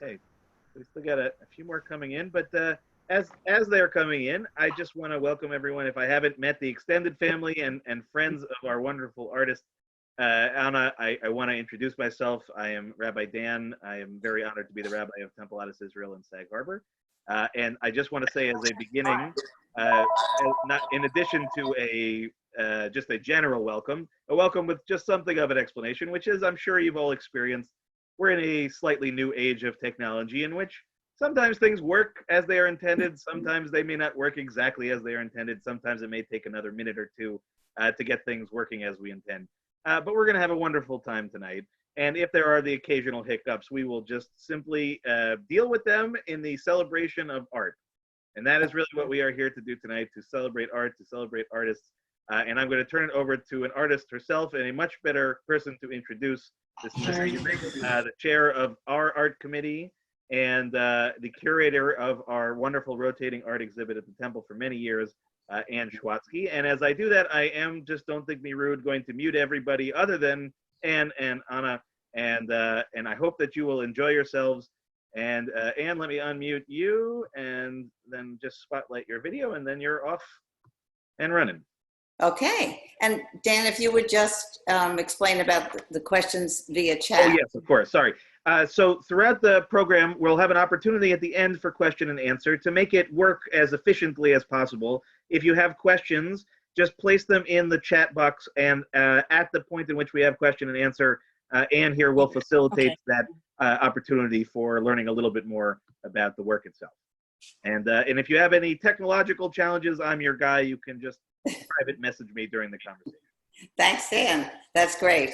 Okay, we still got a few more coming in, but as they're coming in, I just want to welcome everyone. If I haven't met the extended family and friends of our wonderful artist, Anna, I want to introduce myself. I am Rabbi Dan. I am very honored to be the rabbi of Temple Adas Israel in Sag Harbor. And I just want to say as a beginning, uh, not in addition to a just a general welcome, a welcome with just something of an explanation, which is I'm sure you've all experienced. We're in a slightly new age of technology in which sometimes things work as they are intended. Sometimes they may not work exactly as they are intended. Sometimes it may take another minute or two to get things working as we intend. But we're going to have a wonderful time tonight. And if there are the occasional hiccups, we will just simply deal with them in the celebration of art. And that is really what we are here to do tonight, to celebrate art, to celebrate artists. And I'm going to turn it over to an artist herself and a much better person to introduce this evening, the chair of our art committee and the curator of our wonderful rotating art exhibit at the Temple for many years, Anne Schwatzke. And as I do that, I am, just don't think me rude, going to mute everybody other than Anne and Anna. And I hope that you will enjoy yourselves. And Anne, let me unmute you and then just spotlight your video and then you're off and running. Okay. And Dan, if you would just explain about the questions via chat. Oh, yes, of course. Sorry. So throughout the program, we'll have an opportunity at the end for question and answer to make it work as efficiently as possible. If you have questions, just place them in the chat box. And at the point in which we have question and answer, Anne here will facilitate that opportunity for learning a little bit more about the work itself. And if you have any technological challenges, I'm your guy. You can just private message me during the conversation. Thanks, Dan. That's great.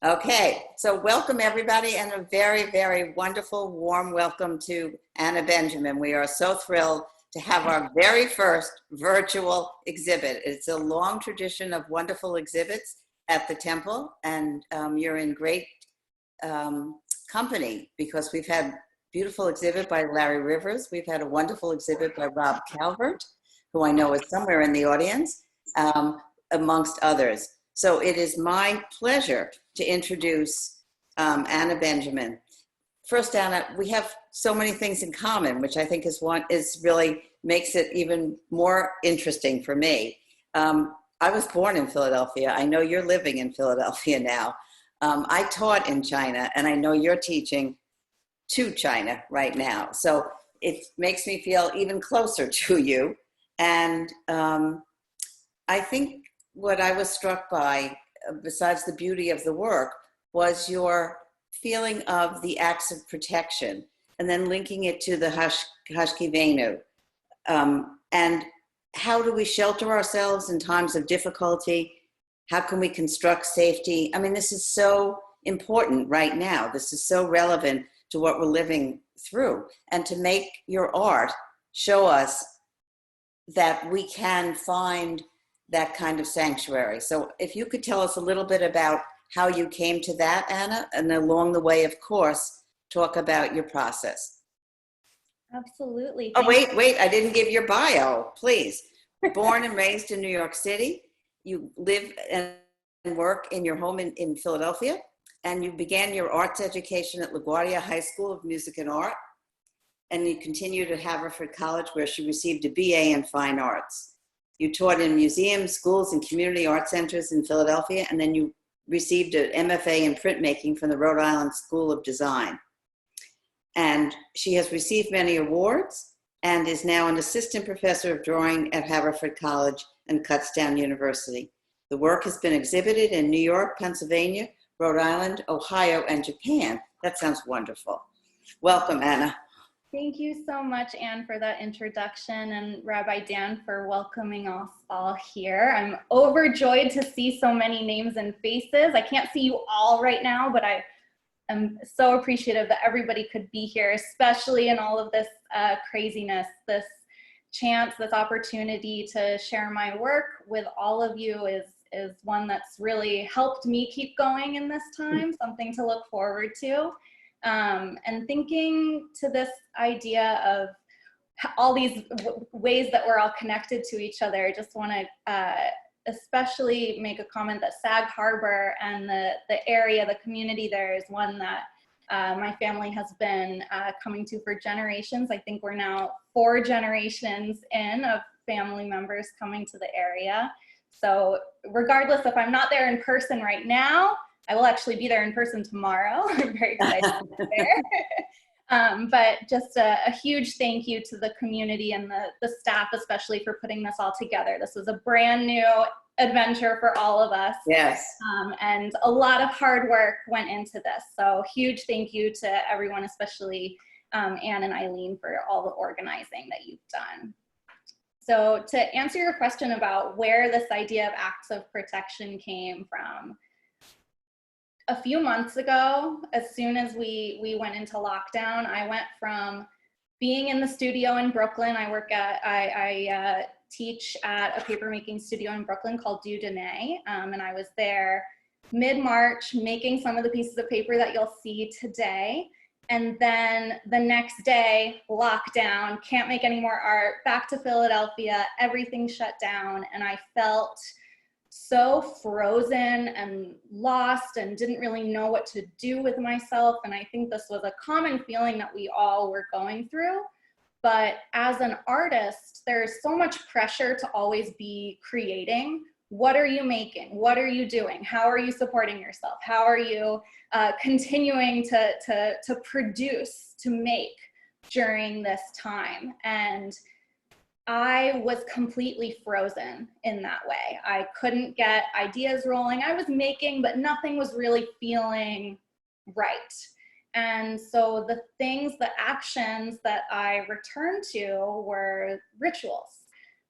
Okay, so welcome everybody and a very, very wonderful, warm welcome to Anna Benjamin. We are so thrilled to have our very first virtual exhibit. It's a long tradition of wonderful exhibits at the Temple, and you're in great company because we've had beautiful exhibit by Larry Rivers. We've had a wonderful exhibit by Rob Calvert, who I know is somewhere in the audience, amongst others. So it is my pleasure to introduce Anna Benjamin. First, Anna, we have so many things in common, which I think is really makes it even more interesting for me. I was born in Philadelphia. I know you're living in Philadelphia now. I taught in China, and I know you're teaching to China right now. So it makes me feel even closer to you. And I think what I was struck by, besides the beauty of the work, was your feeling of the acts of protection, and then linking it to the Hashkivenu. And how do we shelter ourselves in times of difficulty? How can we construct safety? I mean, this is so important right now. This is so relevant to what we're living through. And to make your art show us that we can find that kind of sanctuary. So if you could tell us a little bit about how you came to that, Anna, and along the way, of course, talk about your process. Absolutely. Oh, wait, I didn't give your bio, please. Born and raised in New York City. You live and work in your home in Philadelphia, and you began your arts education at LaGuardia High School of Music and Art, and you continued at Haverford College, where she received a BA in Fine Arts. You taught in museums, schools, and community art centers in Philadelphia, and then you received an MFA in printmaking from the Rhode Island School of Design. And she has received many awards and is now an assistant professor of drawing at Haverford College and Kutztown University. The work has been exhibited in New York, Pennsylvania, Rhode Island, Ohio, and Japan. That sounds wonderful. Welcome, Anna. Thank you so much, Anne, for that introduction, and Rabbi Dan for welcoming us all here. I'm overjoyed to see so many names and faces. I can't see you all right now, but I am so appreciative that everybody could be here, especially in all of this craziness, this chance, this opportunity to share my work with all of you is one that's really helped me keep going in this time, something to look forward to. And thinking to this idea of all these ways that we're all connected to each other, I just want to especially make a comment that Sag Harbor and the area, the community there is one that my family has been coming to for generations. I think we're now 4 generations in of family members coming to the area. So regardless if I'm not there in person right now, I will actually be there in person tomorrow. I'm very excited to be there. But just a huge thank you to the community and the staff, especially for putting this all together. This was a brand new adventure for all of us. Yes. And a lot of hard work went into this. So huge thank you to everyone, especially Anne and Eileen, for all the organizing that you've done. So to answer your question about where this idea of acts of protection came from, a few months ago, as soon as we went into lockdown, I went from being in the studio in Brooklyn. I teach at a papermaking studio in Brooklyn called Du Dene, and I was there mid-March making some of the pieces of paper that you'll see today. And then the next day, lockdown, can't make any more art, back to Philadelphia, everything shut down, and I felt so frozen and lost and didn't really know what to do with myself. And I think this was a common feeling that we all were going through. But as an artist, there's so much pressure to always be creating. What are you making? What are you doing? How are you supporting yourself? How are you continuing to produce, to make during this time? And I was completely frozen in that way. I couldn't get ideas rolling. I was making, but nothing was really feeling right. And so the things, the actions that I returned to were rituals,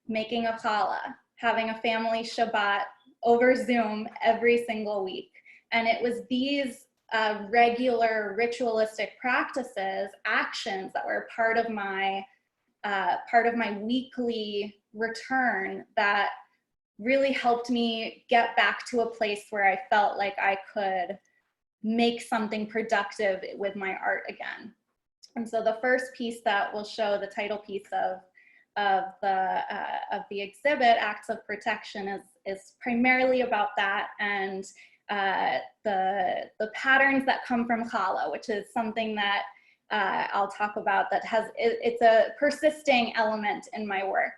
making a challah, having a family Shabbat over Zoom every single week. And it was these regular ritualistic practices, actions that were part of my weekly return that really helped me get back to a place where I felt like I could make something productive with my art again. And so the first piece that we'll show, the title piece of the exhibit, Acts of Protection, is primarily about that, and the patterns that come from challah, which is something that I'll talk about, that it's a persisting element in my work,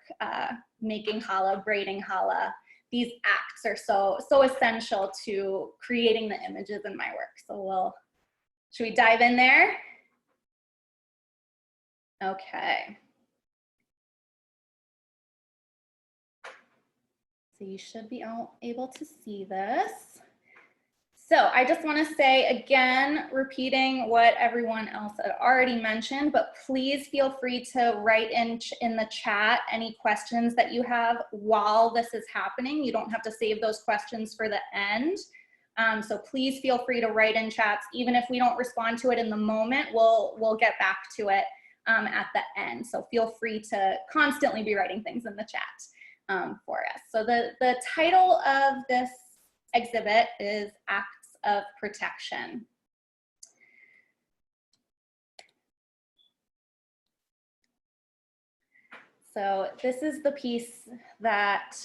making challah, braiding challah. These acts are so essential to creating the images in my work. So should we dive in there? Okay. So you should be able to see this. So I just want to say again, repeating what everyone else had already mentioned, but please feel free to write in the chat any questions that you have while this is happening. You don't have to save those questions for the end. So please feel free to write in chats. Even if we don't respond to it in the moment, we'll get back to it at the end. So feel free to constantly be writing things in the chat for us. So the title of this exhibit is Acts of Protection. So this is the piece that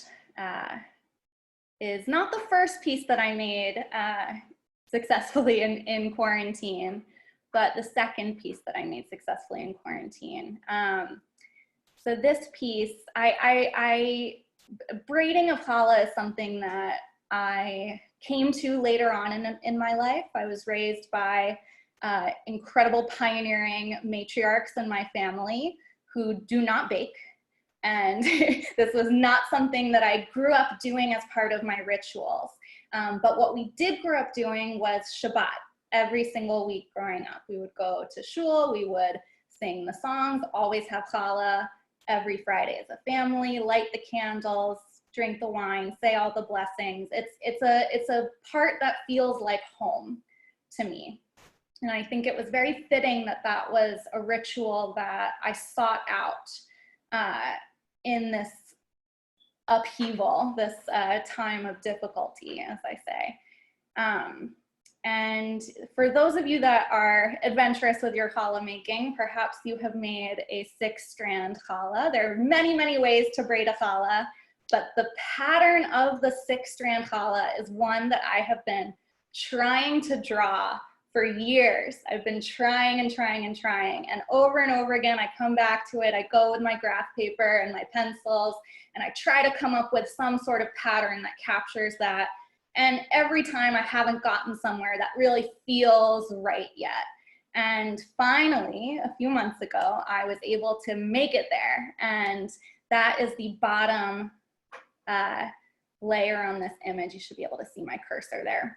is not the first piece that I made successfully in quarantine, but the second piece that I made successfully in quarantine. So this piece, braiding of challah is something that I came to later on in my life. I was raised by incredible pioneering matriarchs in my family who do not bake. And this was not something that I grew up doing as part of my rituals. But what we did grow up doing was Shabbat every single week growing up. We would go to shul, we would sing the songs, always have challah every Friday as a family, light the candles, drink the wine, say all the blessings. It's a part that feels like home to me. And I think it was very fitting that that was a ritual that I sought out in this upheaval, this time of difficulty, as I say. And for those of you that are adventurous with your challah making, perhaps you have made a 6-strand challah. There are many, many ways to braid a challah, but the pattern of the 6-strand challah is one that I have been trying to draw for years. I've been trying and trying and trying, and over again, I come back to it. I go with my graph paper and my pencils, and I try to come up with some sort of pattern that captures that. And every time I haven't gotten somewhere that really feels right yet. And finally, a few months ago, I was able to make it there. And that is the bottom layer on this image. You should be able to see my cursor there.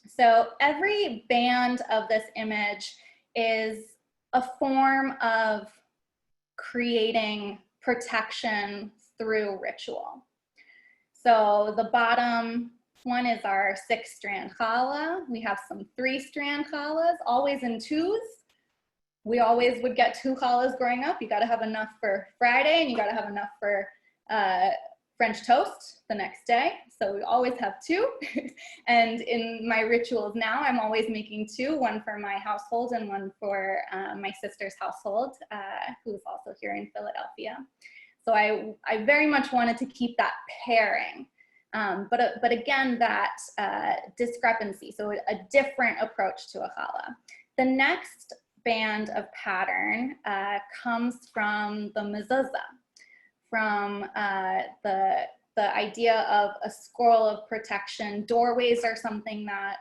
So every band of this image is a form of creating protection through ritual. So the bottom one is our 6-strand challah. We have some 3-strand challahs, always in 2s. We always would get 2 challahs growing up. You gotta have enough for Friday, and you gotta have enough for French toast the next day. So we always have 2. And in my rituals now, I'm always making 2, one for my household and one for my sister's household, who's also here in Philadelphia. So I very much wanted to keep that pairing. But again, that discrepancy, so a different approach to a challah. The next band of pattern comes from the mezuzah, from the idea of a scroll of protection. Doorways are something that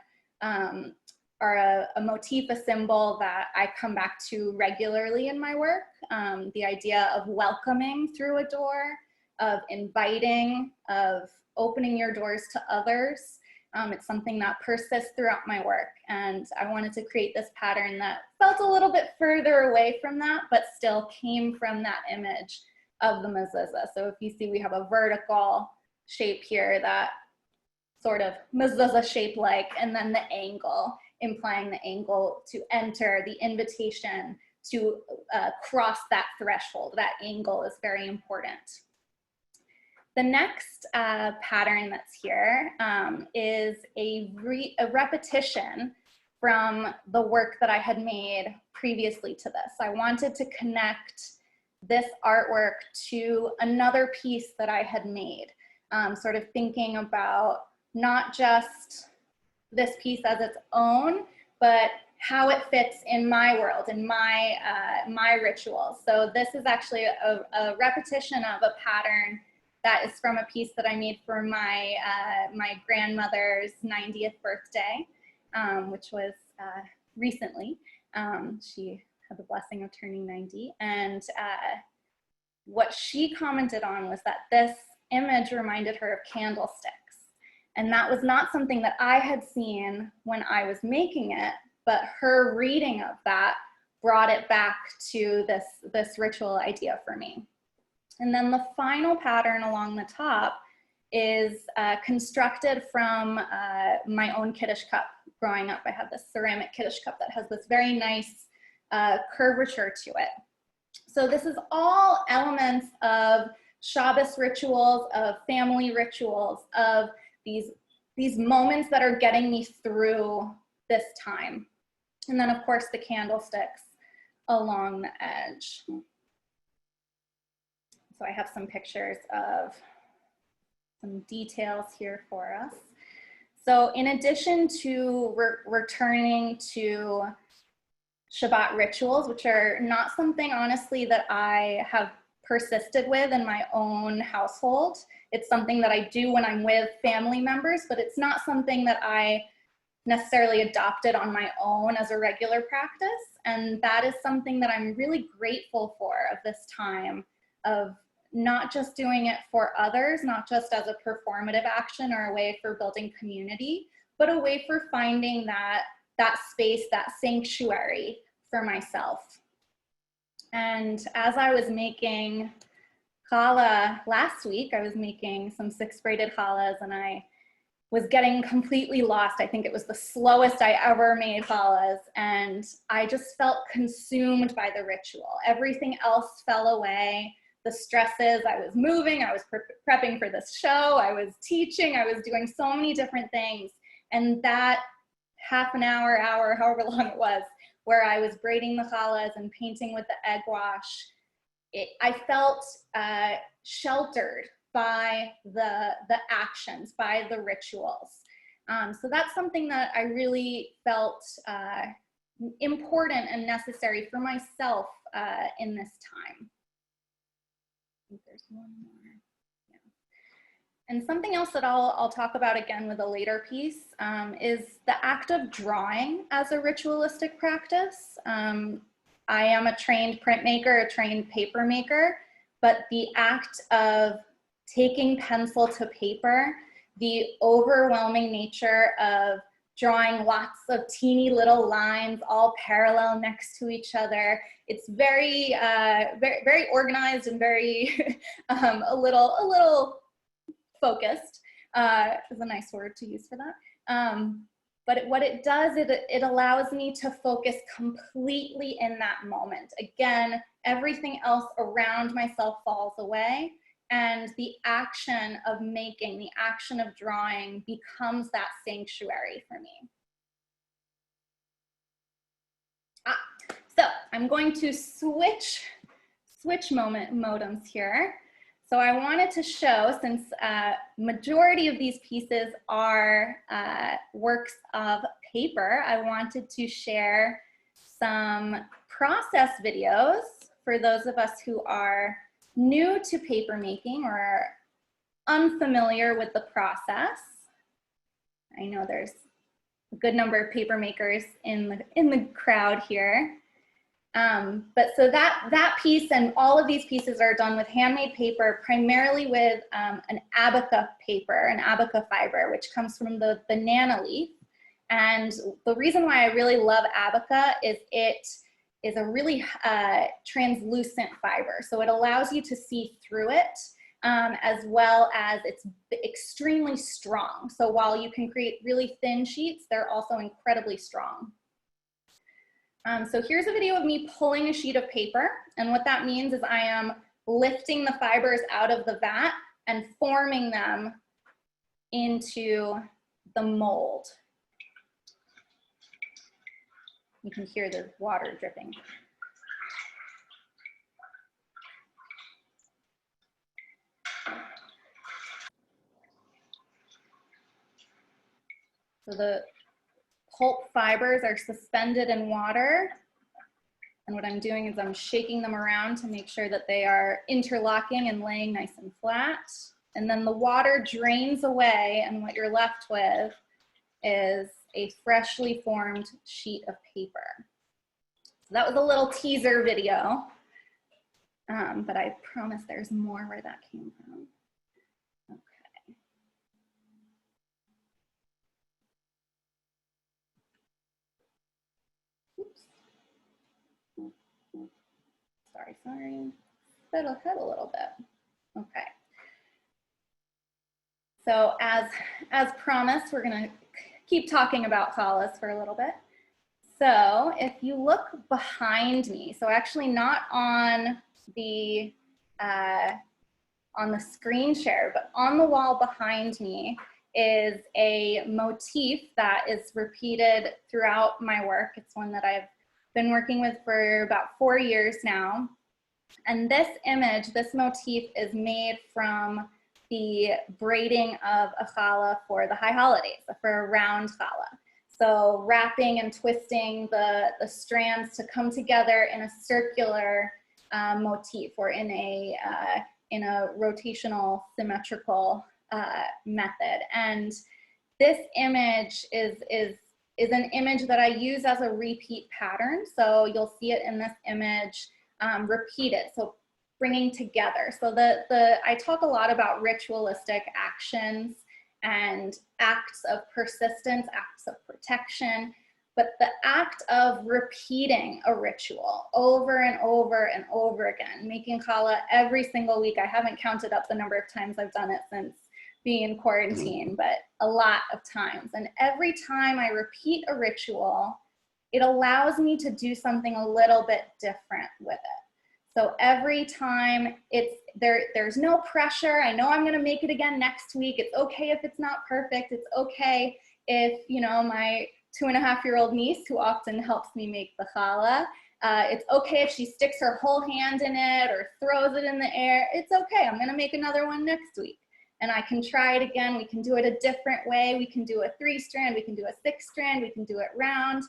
are a motif, a symbol that I come back to regularly in my work. The idea of welcoming through a door, of inviting, of opening your doors to others. It's something that persists throughout my work, and I wanted to create this pattern that felt a little bit further away from that, but still came from that image of the mezuzah. So if you see, we have a vertical shape here, that sort of mezuzah shape like, and then the angle, implying the angle to enter, the invitation to cross that threshold. That angle is very important. The next pattern that's here is a repetition from the work that I had made previously to this. I wanted to connect this artwork to another piece that I had made, sort of thinking about not just this piece as its own, but how it fits in my world, in my, my rituals. So this is actually a repetition of a pattern that is from a piece that I made for my, my grandmother's 90th birthday, which was recently. She had the blessing of turning 90. And what she commented on was that this image reminded her of candlesticks. And that was not something that I had seen when I was making it, but her reading of that brought it back to this ritual idea for me. And then the final pattern along the top is constructed from my own Kiddush cup. Growing up, I had this ceramic Kiddush cup that has this very nice curvature to it. So this is all elements of Shabbos rituals, of family rituals, of these moments that are getting me through this time. And then of course the candlesticks along the edge. So I have some pictures of some details here for us. So in addition to returning to Shabbat rituals, which are not something honestly that I have persisted with in my own household, it's something that I do when I'm with family members, but it's not something that I necessarily adopted on my own as a regular practice. And that is something that I'm really grateful for of this time, of not just doing it for others, not just as a performative action or a way for building community, but a way for finding that space, that sanctuary for myself. And as I was making challah last week, I was making some 6 braided challahs, and I was getting completely lost. I think it was the slowest I ever made challahs, and I just felt consumed by the ritual. Everything else fell away. The stresses, I was moving, I was prepping for this show, I was teaching, I was doing so many different things. And that half an hour, however long it was, where I was braiding the challahs and painting with the egg wash, I felt sheltered by the actions, by the rituals. So that's something that I really felt important and necessary for myself in this time. I think there's one more. Yeah. And something else that I'll talk about again with a later piece is the act of drawing as a ritualistic practice. I am a trained printmaker, a trained paper maker, but the act of taking pencil to paper, the overwhelming nature of drawing lots of teeny little lines all parallel next to each other. It's very, very organized and very a little focused is a nice word to use for that. But what it does, it allows me to focus completely in that moment. Again, everything else around myself falls away, and the action of making, the action of drawing becomes that sanctuary for me. So I'm going to switch modems here. So I wanted to show, since majority of these pieces are works of paper, I wanted to share some process videos for those of us who are new to paper making or are unfamiliar with the process. I know there's a good number of paper makers in the crowd here. But so that piece and all of these pieces are done with handmade paper, primarily with an abaca paper, an abaca fiber, which comes from the banana leaf. And the reason why I really love abaca is it is a really translucent fiber. So it allows you to see through it, as well as it's extremely strong. So while you can create really thin sheets, they're also incredibly strong. So here's a video of me pulling a sheet of paper. And what that means is I am lifting the fibers out of the vat and forming them into the mold. You can hear the water dripping. So the pulp fibers are suspended in water. And what I'm doing is I'm shaking them around to make sure that they are interlocking and laying nice and flat. And then the water drains away, and what you're left with is a freshly formed sheet of paper. So that was a little teaser video, but I promise there's more where that came from. Okay. Oops. Sorry. Sped ahead a little bit. Okay. So as promised, we're gonna keep talking about challahs for a little bit. So if you look behind me, so actually not on the screen share, but on the wall behind me is a motif that is repeated throughout my work. It's one that I've been working with for about 4 years now. And this image, this motif is made from the braiding of a challah for the high holidays, for a round challah. So wrapping and twisting the strands to come together in a circular motif, or in a rotational symmetrical method. And this image is an image that I use as a repeat pattern. So you'll see it in this image repeated. So bringing together. So I talk a lot about ritualistic actions and acts of persistence, acts of protection, but the act of repeating a ritual over and over and over again, making challah every single week. I haven't counted up the number of times I've done it since being in quarantine, but a lot of times. And every time I repeat a ritual, it allows me to do something a little bit different with it. So every time there's no pressure. I know I'm gonna make it again next week. It's okay if it's not perfect. It's okay if, you know, my 2.5-year-old niece, who often helps me make the challah, it's okay if she sticks her whole hand in it or throws it in the air. It's okay, I'm gonna make another one next week. And I can try it again. We can do it a different way. We can do a 3-strand, we can do a 6-strand, we can do it round.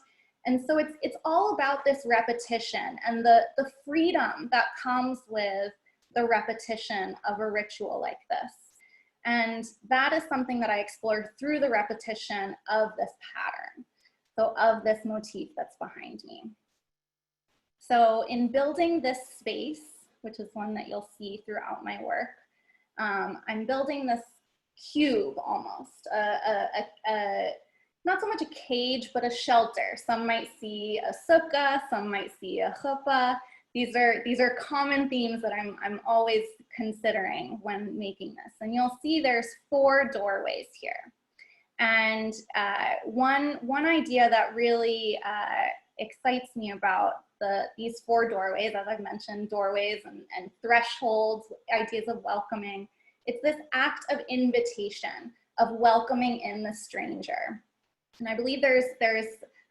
And so it's all about this repetition and the freedom that comes with the repetition of a ritual like this. And that is something that I explored through the repetition of this pattern. So of this motif that's behind me. So in building this space, which is one that you'll see throughout my work, I'm building this cube almost, not so much a cage, but a shelter. Some might see a sukkah, some might see a chuppah. These are common themes that I'm always considering when making this. And you'll see there's 4 doorways here. And one idea that really excites me about these 4 doorways, as I've mentioned, doorways and thresholds, ideas of welcoming, it's this act of invitation, of welcoming in the stranger. And I believe there's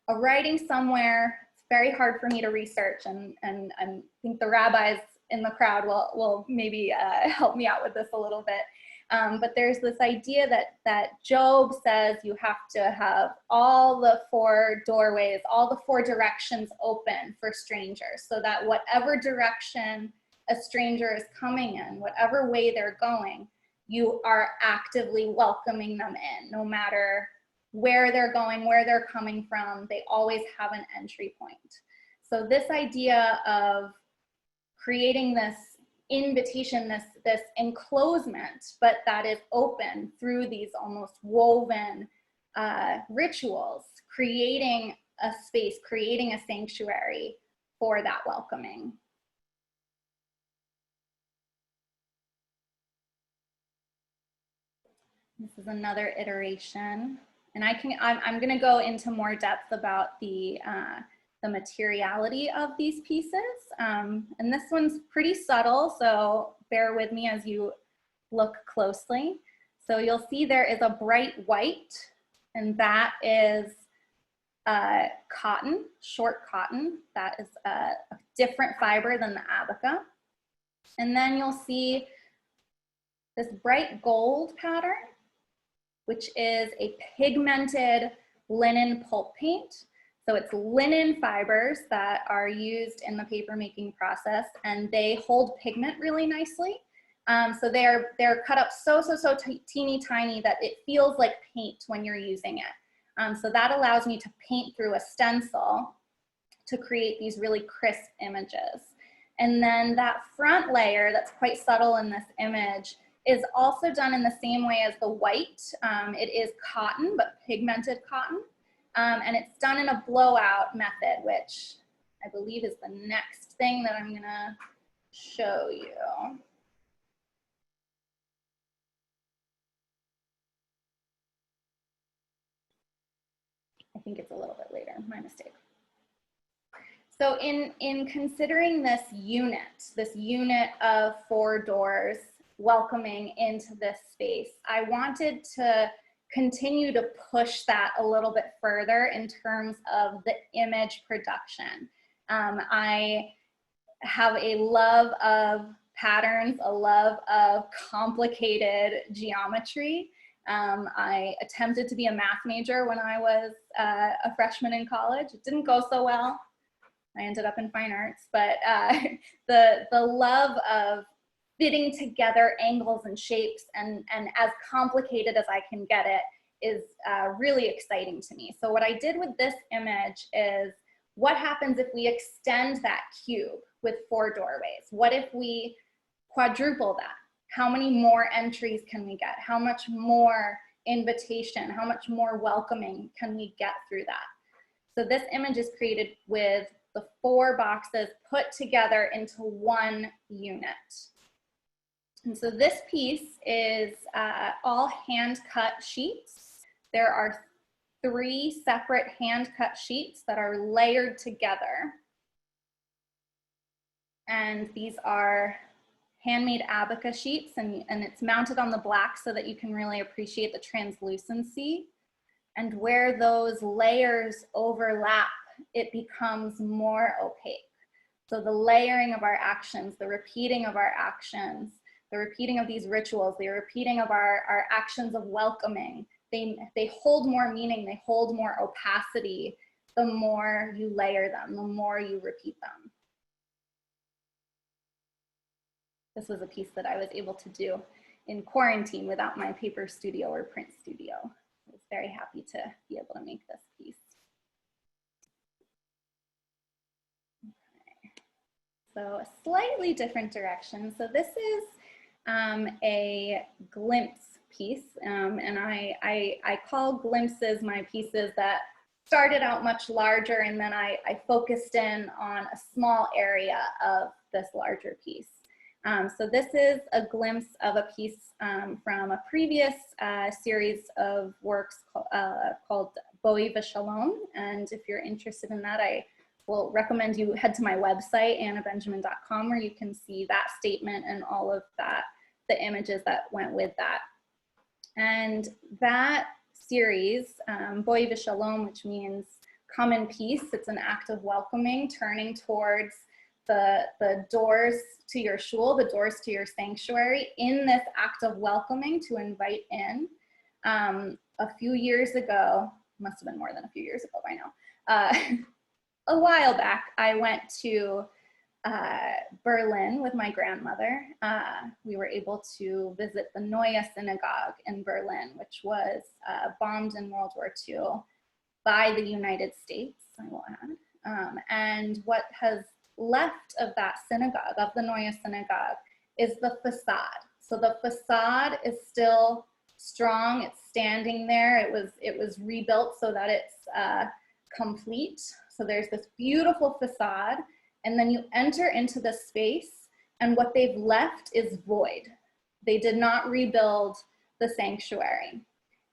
a writing somewhere. It's very hard for me to research, and I think the rabbis in the crowd will maybe help me out with this a little bit. But there's this idea that Job says you have to have all the 4 doorways, all the 4 directions open for strangers, so that whatever direction a stranger is coming in, whatever way they're going, you are actively welcoming them in, no matter where they're going, where they're coming from, they always have an entry point. So this idea of creating this invitation, this enclosement, but that is open through these almost woven rituals, creating a space, creating a sanctuary for that welcoming. This is another iteration. And I'm going to go into more depth about the materiality of these pieces. And this one's pretty subtle, so bear with me as you look closely. So you'll see there is a bright white, and that is cotton, short cotton. That is a different fiber than the abaca. And then you'll see this bright gold pattern, which is a pigmented linen pulp paint. So it's linen fibers that are used in the paper making process, and they hold pigment really nicely. So they're cut up so teeny tiny that it feels like paint when you're using it. So that allows me to paint through a stencil to create these really crisp images. And then that front layer that's quite subtle in this image is also done in the same way as the white. It is cotton, but pigmented cotton. And it's done in a blowout method, which I believe is the next thing that I'm gonna show you. I think it's a little bit later, my mistake. So in considering this unit of 4 doors welcoming into this space, I wanted to continue to push that a little bit further in terms of the image production. I have a love of patterns, a love of complicated geometry. I attempted to be a math major when I was a freshman in college. It didn't go so well. I ended up in fine arts, but the love of fitting together angles and shapes and as complicated as I can get it is really exciting to me. So what I did with this image is, what happens if we extend that cube with 4 doorways? What if we quadruple that? How many more entries can we get? How much more invitation, how much more welcoming can we get through that? So this image is created with the 4 boxes put together into one unit. And so this piece is all hand-cut sheets. There are 3 separate hand-cut sheets that are layered together. And these are handmade abaca sheets, and it's mounted on the black so that you can really appreciate the translucency. And where those layers overlap, it becomes more opaque. So the layering of our actions, the repeating of our actions, the repeating of these rituals, the repeating of our actions of welcoming, they hold more meaning, they hold more opacity the more you layer them, the more you repeat them. This was a piece that I was able to do in quarantine without my paper studio or print studio. I was very happy to be able to make this piece. Okay. So a slightly different direction. So this is a glimpse piece, and I call glimpses my pieces that started out much larger, and then I focused in on a small area of this larger piece. So this is a glimpse of a piece from a previous series of works called Boi V'Shalom, and if you're interested in that, I will recommend you head to my website, annabenjamin.com, where you can see that statement and all of that, the images that went with that. And that series, Boi V'Shalom, which means come in peace, it's an act of welcoming, turning towards the doors to your shul, the doors to your sanctuary, in this act of welcoming to invite in. A few years ago, must have been more than a few years ago by now, a while back, I went to Berlin with my grandmother. We were able to visit the Noya Synagogue in Berlin, which was bombed in World War II by the United States, I will add. And what has left of that synagogue, of the Noya Synagogue, is the facade. So the facade is still strong, it's standing there. It was rebuilt so that it's complete. So there's this beautiful facade, and then you enter into the space, and what they've left is void. They did not rebuild the sanctuary.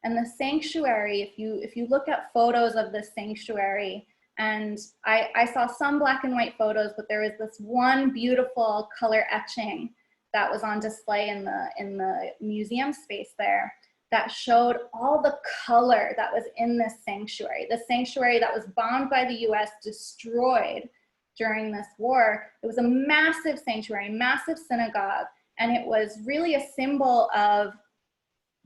And the sanctuary, if you look at photos of the sanctuary, and I saw some black and white photos, but there was this one beautiful color etching that was on display in the museum space there that showed all the color that was in this sanctuary. The sanctuary that was bombed by the US, destroyed during this war. It was a massive sanctuary, massive synagogue, and it was really a symbol of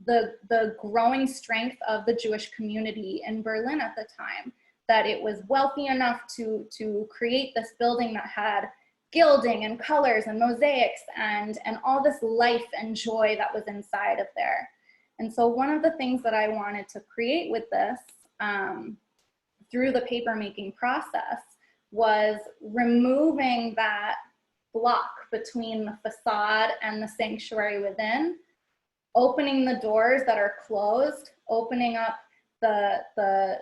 the growing strength of the Jewish community in Berlin at the time, that it was wealthy enough to create this building that had gilding and colors and mosaics and all this life and joy that was inside of there. And so one of the things that I wanted to create with this through the paper making process was removing that block between the facade and the sanctuary within, opening the doors that are closed, opening up the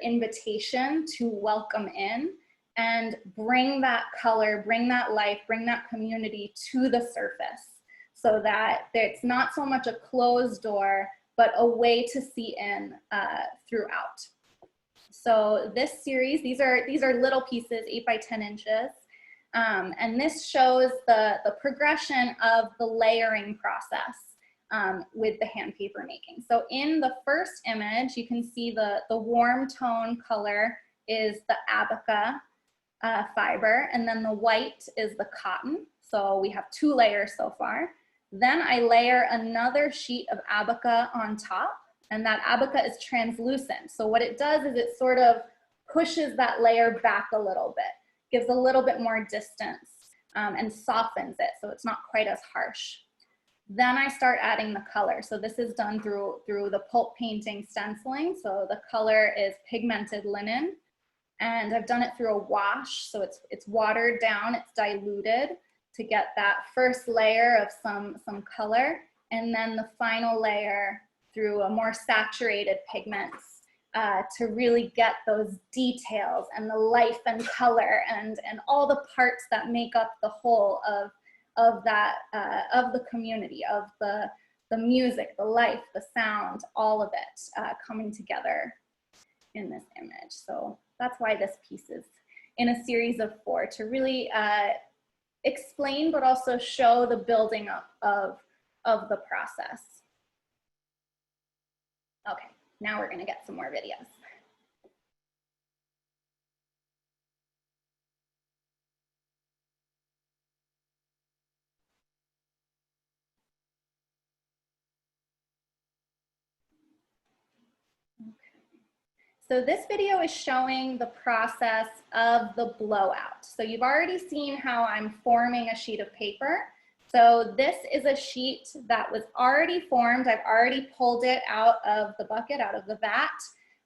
invitation to welcome in and bring that color, bring that life, bring that community to the surface, so that it's not so much a closed door, but a way to see in throughout. So this series, these are little pieces, 8 by 10 inches. And this shows the progression of the layering process with the hand paper making. So in the first image, you can see the warm tone color is the abaca fiber, and then the white is the cotton. So we have 2 layers so far. Then I layer another sheet of abaca on top, and that abaca is translucent. So what it does is it sort of pushes that layer back a little bit, gives a little bit more distance, and softens it so it's not quite as harsh. Then I start adding the color. So this is done through the pulp painting stenciling. So the color is pigmented linen, and I've done it through a wash. So it's watered down, it's diluted to get that first layer of some color, and then the final layer through a more saturated pigments to really get those details and the life and color and all the parts that make up the whole of the community, of the music, the life, the sound, all of it coming together in this image. So that's why this piece is in a series of 4, to really explain but also show the building up of the process. Okay, now we're gonna get some more videos. So this video is showing the process of the blowout. So you've already seen how I'm forming a sheet of paper. So this is a sheet that was already formed. I've already pulled it out of the bucket, out of the vat,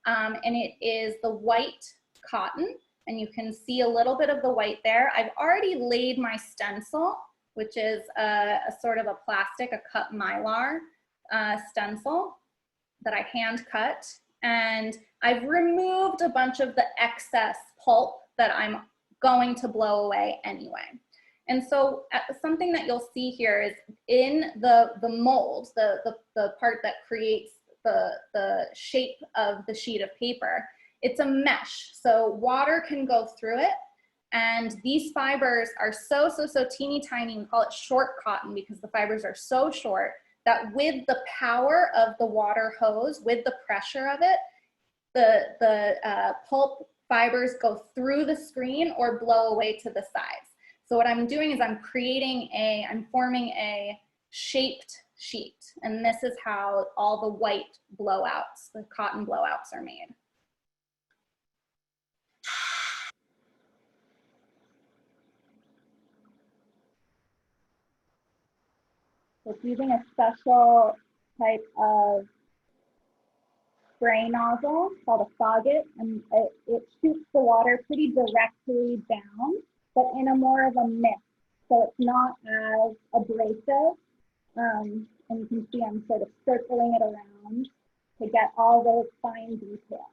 and it is the white cotton. And you can see a little bit of the white there. I've already laid my stencil, which is a sort of a plastic, a cut mylar stencil that I hand cut. And I've removed a bunch of the excess pulp that I'm going to blow away anyway. And so something that you'll see here is in the mold, the part that creates the shape of the sheet of paper, it's a mesh. So water can go through it. And these fibers are so teeny tiny. We call it short cotton because the fibers are so short that with the power of the water hose, with the pressure of it, the pulp fibers go through the screen or blow away to the sides. So what I'm doing is I'm forming a shaped sheet. And this is how all the white blowouts, the cotton blowouts are made. So it's using a special type of spray nozzle called a faucet, and it shoots the water pretty directly down, but in a more of a mist. So it's not as abrasive. And you can see I'm sort of circling it around to get all those fine details.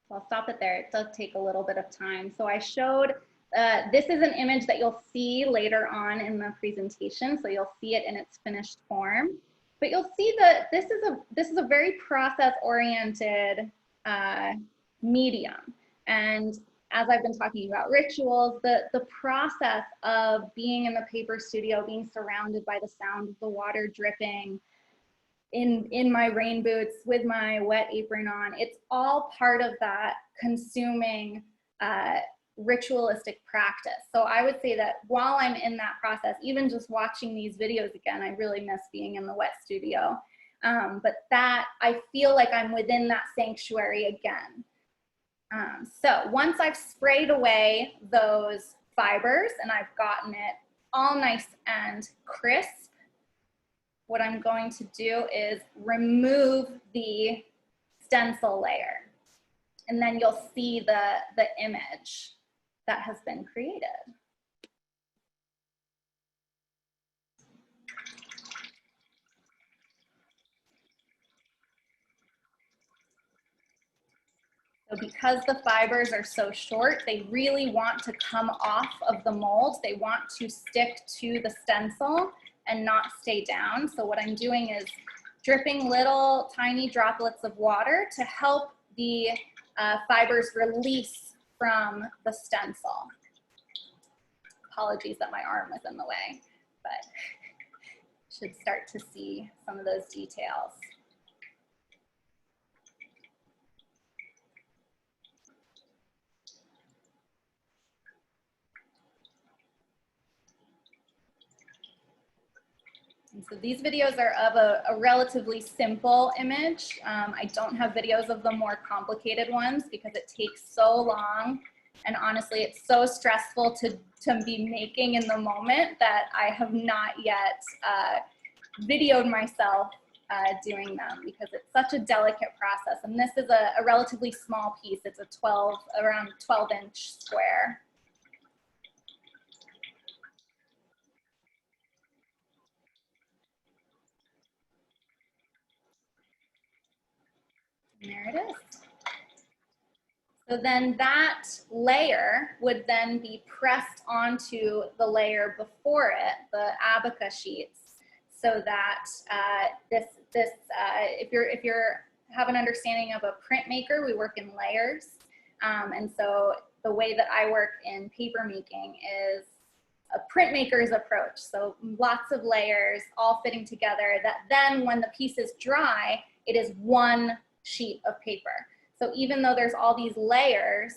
So I'll stop it there. It does take a little bit of time. So I showed, this is an image that you'll see later on in the presentation. So you'll see it in its finished form. But you'll see that this is a very process-oriented medium. And as I've been talking about rituals, the process of being in the paper studio, being surrounded by the sound of the water dripping, in my rain boots with my wet apron on, it's all part of that consuming ritualistic practice. So I would say that while I'm in that process, even just watching these videos again, I really miss being in the wet studio. But that, I feel like I'm within that sanctuary again. So once I've sprayed away those fibers and I've gotten it all nice and crisp, what I'm going to do is remove the stencil layer. And then you'll see the image that has been created. So because the fibers are so short, they really want to come off of the mold. They want to stick to the stencil and not stay down. So what I'm doing is dripping little tiny droplets of water to help the fibers release from the stencil. Apologies that my arm was in the way, but should start to see some of those details. And so these videos are of a relatively simple image. I don't have videos of the more complicated ones because it takes so long. And honestly, it's so stressful to be making in the moment that I have not yet videoed myself doing them because it's such a delicate process. And this is a relatively small piece. It's a around 12-inch square. And there it is. So then that layer would then be pressed onto the layer before it, the abaca sheets, so that if you have an understanding of a printmaker, we work in layers, and so the way that I work in paper making is a printmaker's approach. So lots of layers all fitting together that then when the piece is dry, it is one sheet of paper. So even though there's all these layers,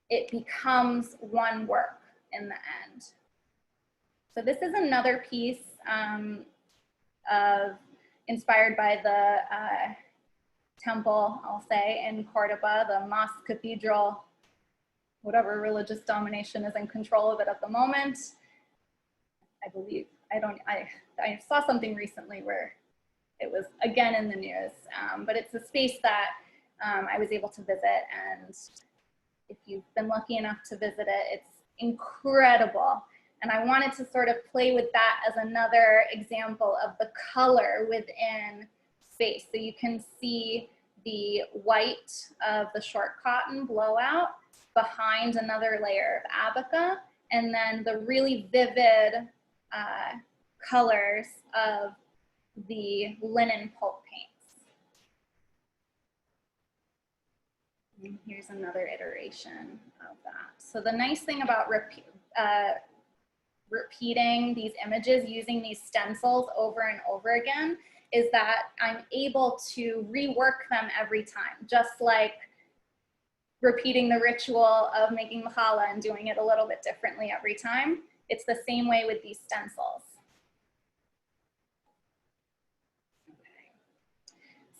it becomes one work in the end. So this is another piece inspired by the temple, I'll say, in Cordoba, the mosque cathedral, whatever religious domination is in control of it at the moment. I believe, I saw something recently where it was again in the news, but it's a space that I was able to visit, and if you've been lucky enough to visit it, it's incredible. And I wanted to sort of play with that as another example of the color within space. So you can see the white of the short cotton blowout behind another layer of abaca, and then the really vivid colors of the linen pulp paints. And here's another iteration of that. So the nice thing about repeating these images, using these stencils over and over again, is that I'm able to rework them every time, just like repeating the ritual of making challah and doing it a little bit differently every time. It's the same way with these stencils.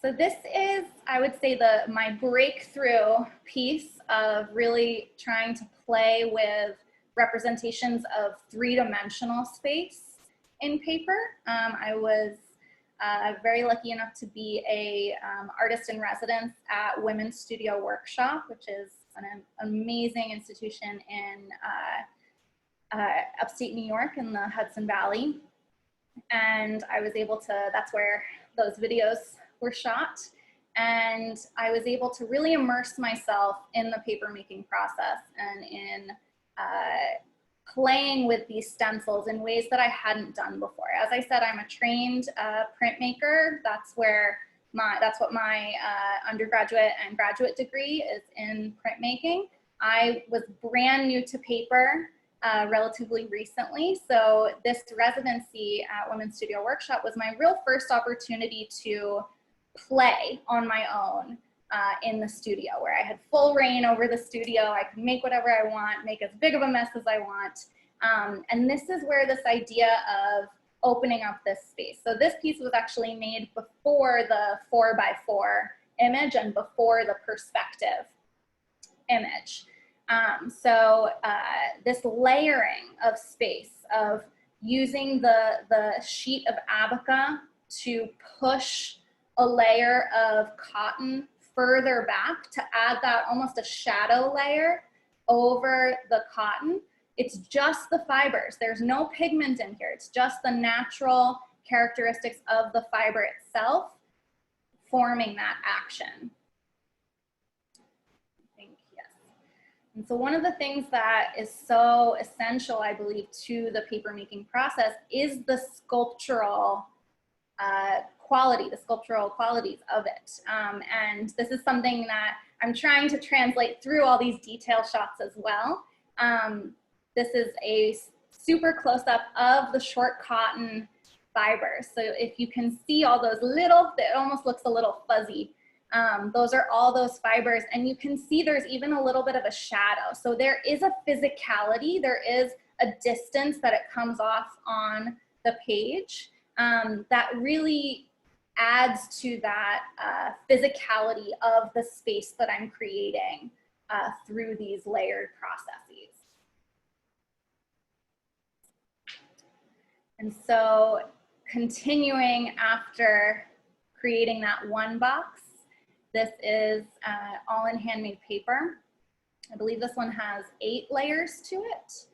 So this is, I would say, my breakthrough piece of really trying to play with representations of three-dimensional space in paper. I was very lucky enough to be a artist in residence at Women's Studio Workshop, which is an amazing institution in upstate New York in the Hudson Valley. And I was able to, that's where those videos were shot. And I was able to really immerse myself in the paper making process and in playing with these stencils in ways that I hadn't done before. As I said, I'm a trained printmaker. That's what my undergraduate and graduate degree is, in printmaking. I was brand new to paper relatively recently. So this residency at Women's Studio Workshop was my real first opportunity to play on my own in the studio, where I had full reign over the studio. I could make whatever I want, make as big of a mess as I want. And this is where this idea of opening up this space. So this piece was actually made before the 4x4 image and before the perspective image. This layering of space, of using the sheet of abaca to push a layer of cotton further back to add that almost a shadow layer over the cotton. It's just the fibers. There's no pigment in here. It's just the natural characteristics of the fiber itself forming that action. I think, yes. And so one of the things that is so essential, I believe, to the paper making process is the sculptural quality, the sculptural qualities of it. And this is something that I'm trying to translate through all these detail shots as well. This is a super close-up of the short cotton fibers. So if you can see all those little, it almost looks a little fuzzy. Those are all those fibers, and you can see there's even a little bit of a shadow. So there is a physicality, there is a distance that it comes off on the page that really adds to that physicality of the space that I'm creating through these layered processes. And so continuing after creating that one box, this is all in handmade paper. I believe this one has 8 layers to it.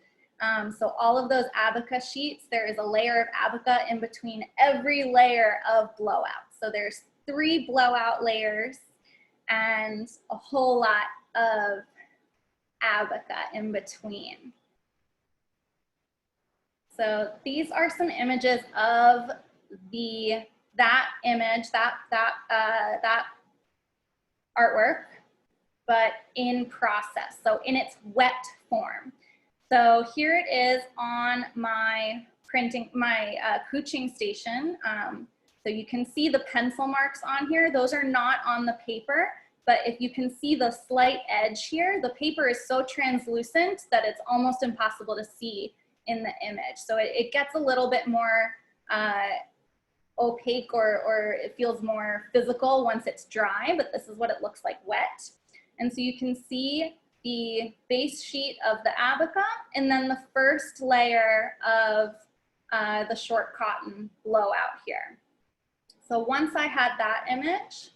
So all of those abaca sheets, there is a layer of abaca in between every layer of blowout. So there's 3 blowout layers and a whole lot of abaca in between. So these are some images of that image, that artwork, but in process, so in its wet form. So here it is on my couching station. So you can see the pencil marks on here. Those are not on the paper, but if you can see the slight edge here, the paper is so translucent that it's almost impossible to see in the image. So it gets a little bit more opaque, or it feels more physical once it's dry, but this is what it looks like wet. And so you can see the base sheet of the abaca and then the first layer of the short cotton blowout here. So once I had that image,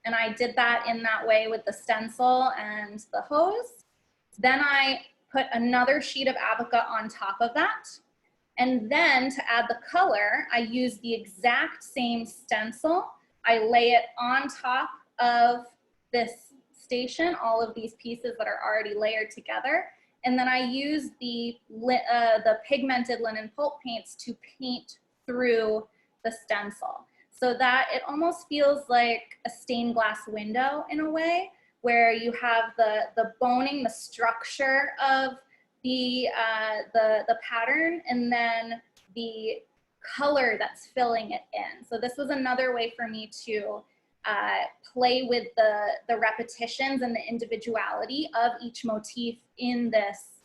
and I did that in that way with the stencil and the hose, then I put another sheet of abaca on top of that. And then to add the color, I use the exact same stencil. I lay it on top of this station, all of these pieces that are already layered together. And then I use the pigmented linen pulp paints to paint through the stencil, so that it almost feels like a stained glass window in a way, where you have the boning, the structure of the pattern, and then the color that's filling it in. So this was another way for me to play with the repetitions and the individuality of each motif in this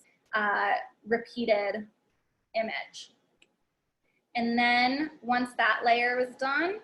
repeated image. And then once that layer was done,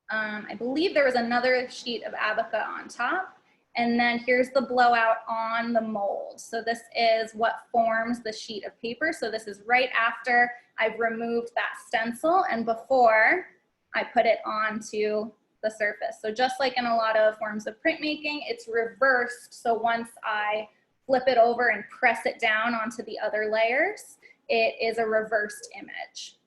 I believe there was another sheet of abaca on top. And then here's the blowout on the mold. So this is what forms the sheet of paper. So this is right after I've removed that stencil and before I put it onto the surface. So just like in a lot of forms of printmaking, it's reversed. So once I flip it over and press it down onto the other layers, it is a reversed image.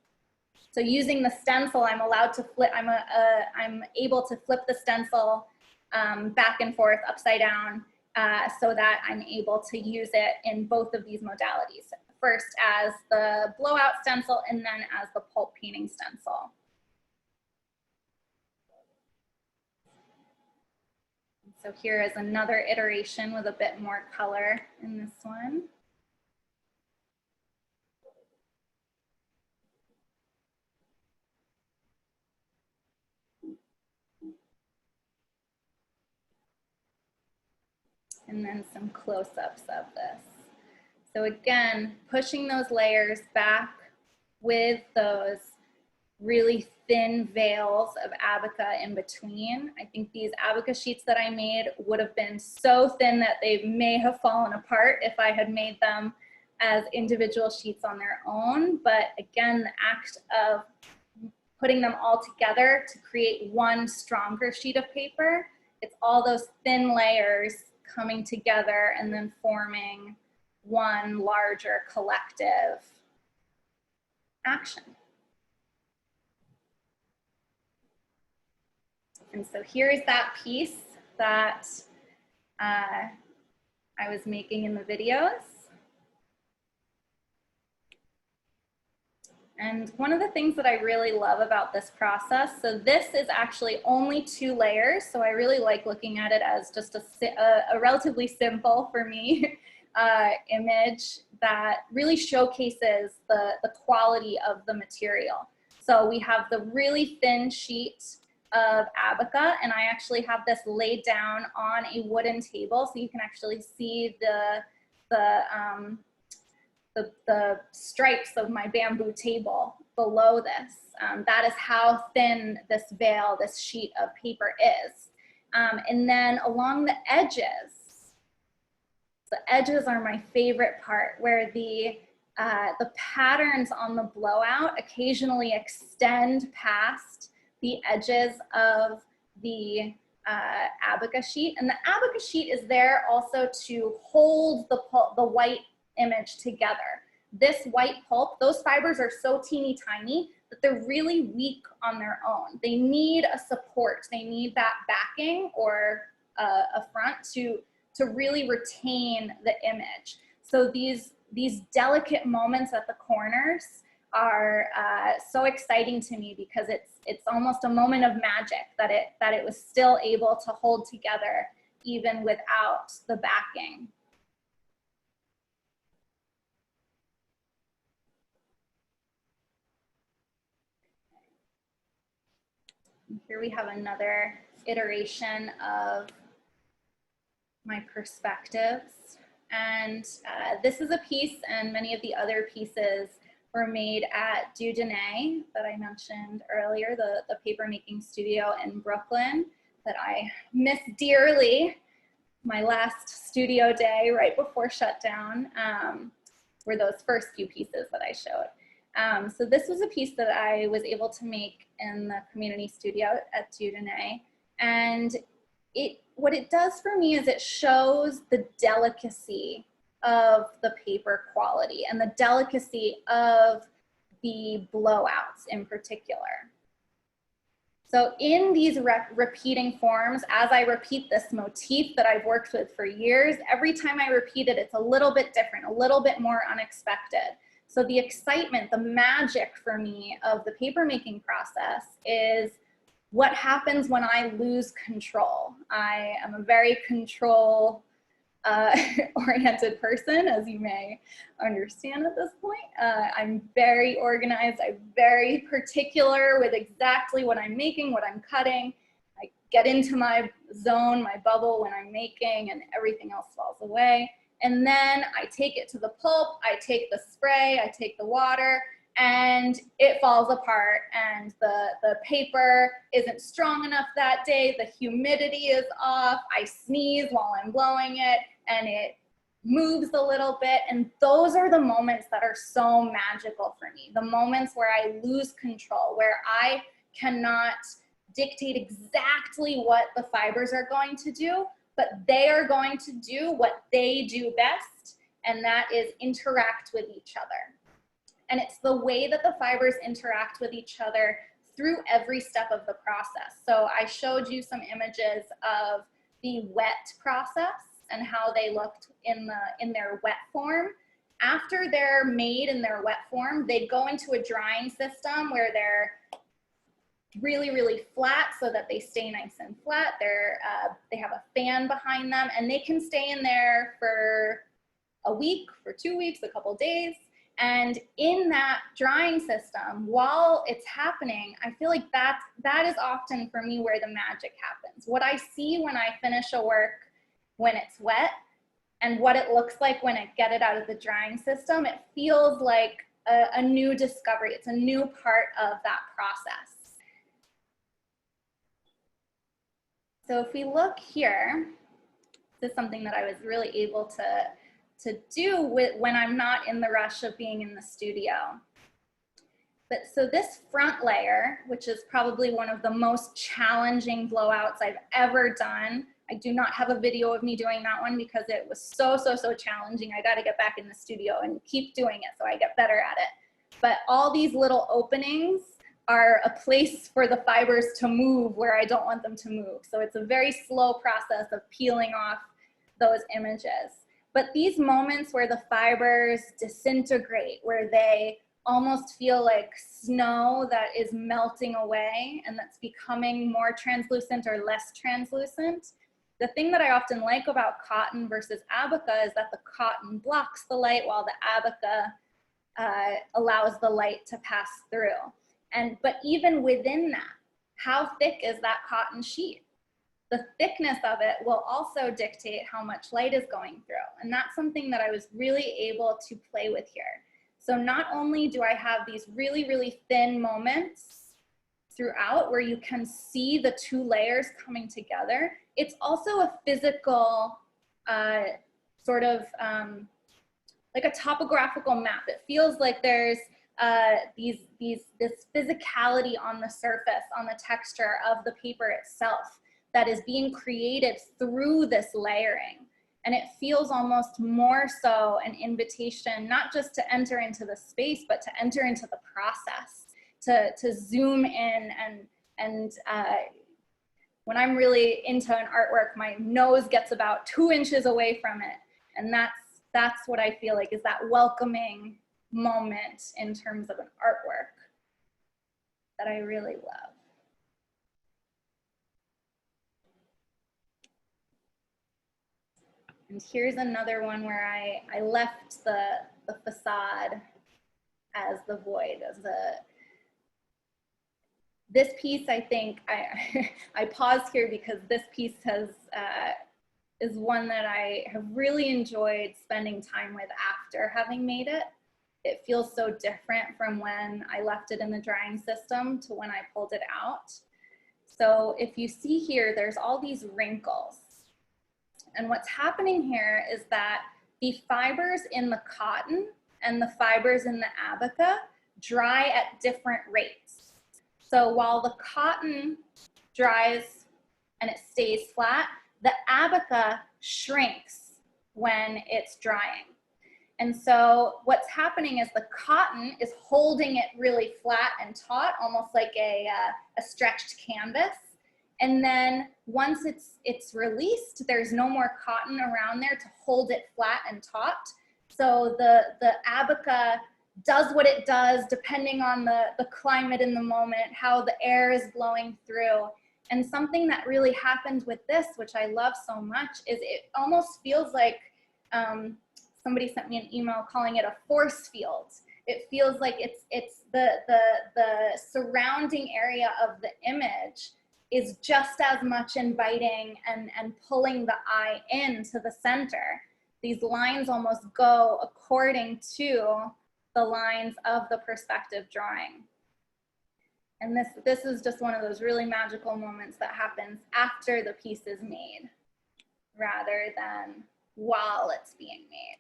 So using the stencil, I'm allowed to flip, I'm able to flip the stencil back and forth, upside down, so that I'm able to use it in both of these modalities. First as the blowout stencil and then as the pulp painting stencil. So here is another iteration with a bit more color in this one. And then some close-ups of this. So again, pushing those layers back with those really thin veils of abaca in between. I think these abaca sheets that I made would have been so thin that they may have fallen apart if I had made them as individual sheets on their own. But again, the act of putting them all together to create one stronger sheet of paper, it's all those thin layers coming together and then forming one larger collective action. And so here's that piece that I was making in the videos. And one of the things that I really love about this process, so this is actually only 2 layers, so I really like looking at it as just a relatively simple, for me, image that really showcases the quality of the material. So we have the really thin sheet of abaca, and I actually have this laid down on a wooden table, so you can actually see the stripes of my bamboo table below this. That is how thin this veil, this sheet of paper is. And then along the edges are my favorite part, where the patterns on the blowout occasionally extend past the edges of the abaca sheet. And the abaca sheet is there also to hold the white image together. This white pulp, those fibers are so teeny tiny that they're really weak on their own. They need a support. They need that backing or a front to really retain the image. So these delicate moments at the corners are so exciting to me because it's almost a moment of magic that it was still able to hold together even without the backing. And here we have another iteration of my perspectives. And this is a piece, and many of the other pieces were made at Dieudonné that I mentioned earlier, the papermaking studio in Brooklyn that I miss dearly. My last studio day right before shutdown were those first few pieces that I showed. So this was a piece that I was able to make in the community studio at Dieudonné. And what it does for me is it shows the delicacy of the paper quality and the delicacy of the blowouts in particular. So in these repeating forms, as I repeat this motif that I've worked with for years, every time I repeat it, it's a little bit different, a little bit more unexpected. So the excitement, the magic for me of the papermaking process is what happens when I lose control. I am a very control oriented person, as you may understand at this point. I'm very organized. I'm very particular with exactly what I'm making, what I'm cutting. I get into my zone, my bubble when I'm making, and everything else falls away. And then I take it to the pulp, I take the spray, I take the water, and it falls apart, and the paper isn't strong enough that day, the humidity is off, I sneeze while I'm blowing it, and it moves a little bit, and those are the moments that are so magical for me, the moments where I lose control, where I cannot dictate exactly what the fibers are going to do, but they are going to do what they do best, and that is interact with each other. And it's the way that the fibers interact with each other through every step of the process. So I showed you some images of the wet process and how they looked in their wet form. After they're made in their wet form, they go into a drying system where they're really, really flat so that they stay nice and flat. They have a fan behind them, and they can stay in there for a week, for 2 weeks, a couple days. And in that drying system, while it's happening, I feel like that is often for me where the magic happens. What I see when I finish a work when it's wet and what it looks like when I get it out of the drying system, it feels like a new discovery. It's a new part of that process. So if we look here, this is something that I was really able to do when I'm not in the rush of being in the studio. But so this front layer, which is probably one of the most challenging blowouts I've ever done. I do not have a video of me doing that one because it was so challenging. I got to get back in the studio and keep doing it so I get better at it. But all these little openings are a place for the fibers to move where I don't want them to move. So it's a very slow process of peeling off those images. But these moments where the fibers disintegrate, where they almost feel like snow that is melting away and that's becoming more translucent or less translucent, the thing that I often like about cotton versus abaca is that the cotton blocks the light while the abaca allows the light to pass through. But even within that, how thick is that cotton sheet? The thickness of it will also dictate how much light is going through. And that's something that I was really able to play with here. So not only do I have these really, really thin moments throughout where you can see the two layers coming together, it's also a physical sort of like a topographical map. It feels like there's this physicality on the surface, on the texture of the paper itself that is being created through this layering. And it feels almost more so an invitation, not just to enter into the space, but to enter into the process, to zoom in and when I'm really into an artwork, my nose gets about 2 inches away from it. And that's what I feel like is that welcoming moment in terms of an artwork that I really love. And here's another one where I left the facade as the void, as this piece. I think I paused here because this piece is one that I have really enjoyed spending time with after having made it. It feels so different from when I left it in the drying system to when I pulled it out. So if you see here, there's all these wrinkles. And what's happening here is that the fibers in the cotton and the fibers in the abaca dry at different rates. So while the cotton dries and it stays flat, the abaca shrinks when it's drying. And so what's happening is the cotton is holding it really flat and taut, almost like a stretched canvas. And then once it's released, there's no more cotton around there to hold it flat and taut. So the abaca does what it does depending on the climate in the moment, how the air is blowing through. And something that really happened with this, which I love so much, is it almost feels like, somebody sent me an email calling it a force field. It feels like it's the surrounding area of the image is just as much inviting and pulling the eye into the center. These lines almost go according to the lines of the perspective drawing. And this is just one of those really magical moments that happens after the piece is made, rather than while it's being made.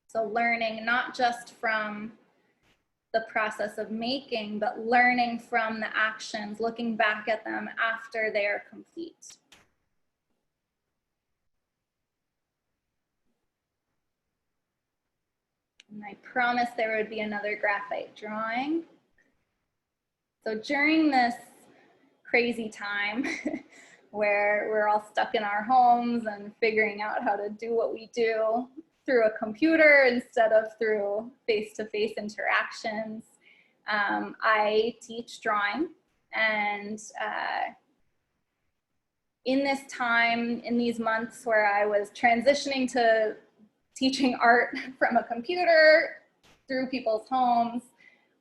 So learning not just from the process of making, but learning from the actions, looking back at them after they are complete. And I promised there would be another graphite drawing. So during this crazy time where we're all stuck in our homes and figuring out how to do what we do through a computer instead of through face-to-face interactions, I teach drawing. And in this time, in these months where I was transitioning to teaching art from a computer through people's homes,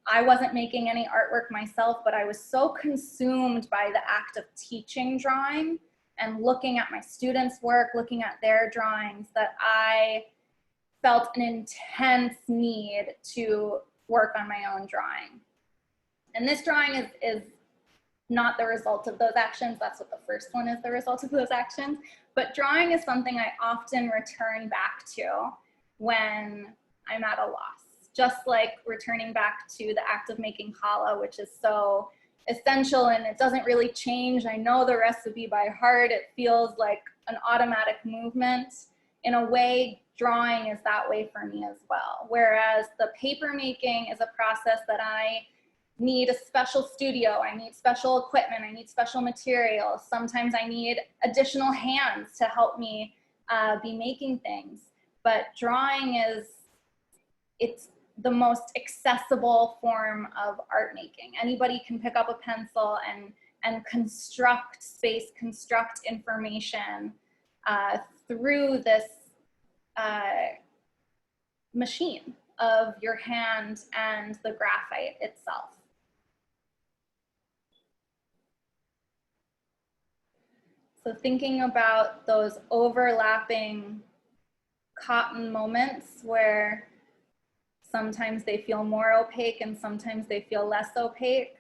I wasn't making any artwork myself, but I was so consumed by the act of teaching drawing and looking at my students' work, looking at their drawings, that I felt an intense need to work on my own drawing. And this drawing is not the result of those actions. That's what the first one is, the result of those actions. But drawing is something I often return back to when I'm at a loss. Just like returning back to the act of making challah, which is so essential and it doesn't really change. I know the recipe by heart. It feels like an automatic movement. In a way, drawing is that way for me as well. Whereas the paper making is a process that I need a special studio, I need special equipment, I need special materials. Sometimes I need additional hands to help me be making things. But drawing it's the most accessible form of art making. Anybody can pick up a pencil and construct space, construct information through this machine of your hand and the graphite itself. So thinking about those overlapping cotton moments where sometimes they feel more opaque and sometimes they feel less opaque.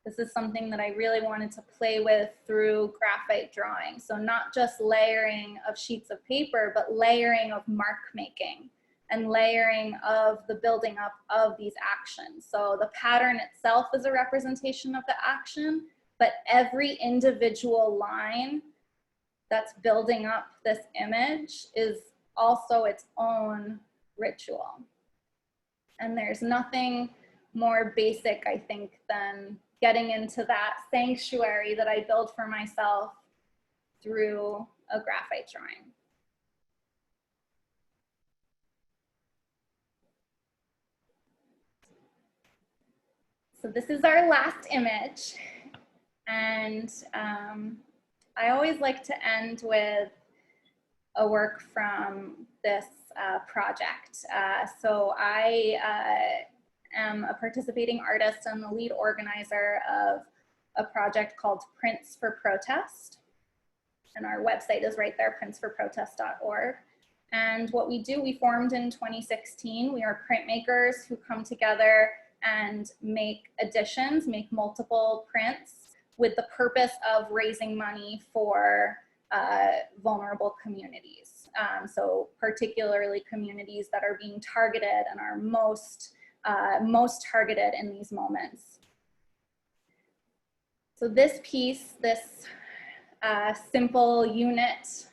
This is something that I really wanted to play with through graphite drawing. So not just layering of sheets of paper, but layering of mark making and layering of the building up of these actions. So the pattern itself is a representation of the action, but every individual line that's building up this image is also its own ritual. And there's nothing more basic, I think, than getting into that sanctuary that I build for myself through a graphite drawing. So this is our last image, and I always like to end with a work from this project. So I am a participating artist and the lead organizer of a project called Prints for Protest. And our website is right there, printsforprotest.org. And what we do, we formed in 2016. We are printmakers who come together and make editions, make multiple prints with the purpose of raising money for vulnerable communities. So particularly communities that are being targeted and are most targeted in these moments. So this piece, this simple unit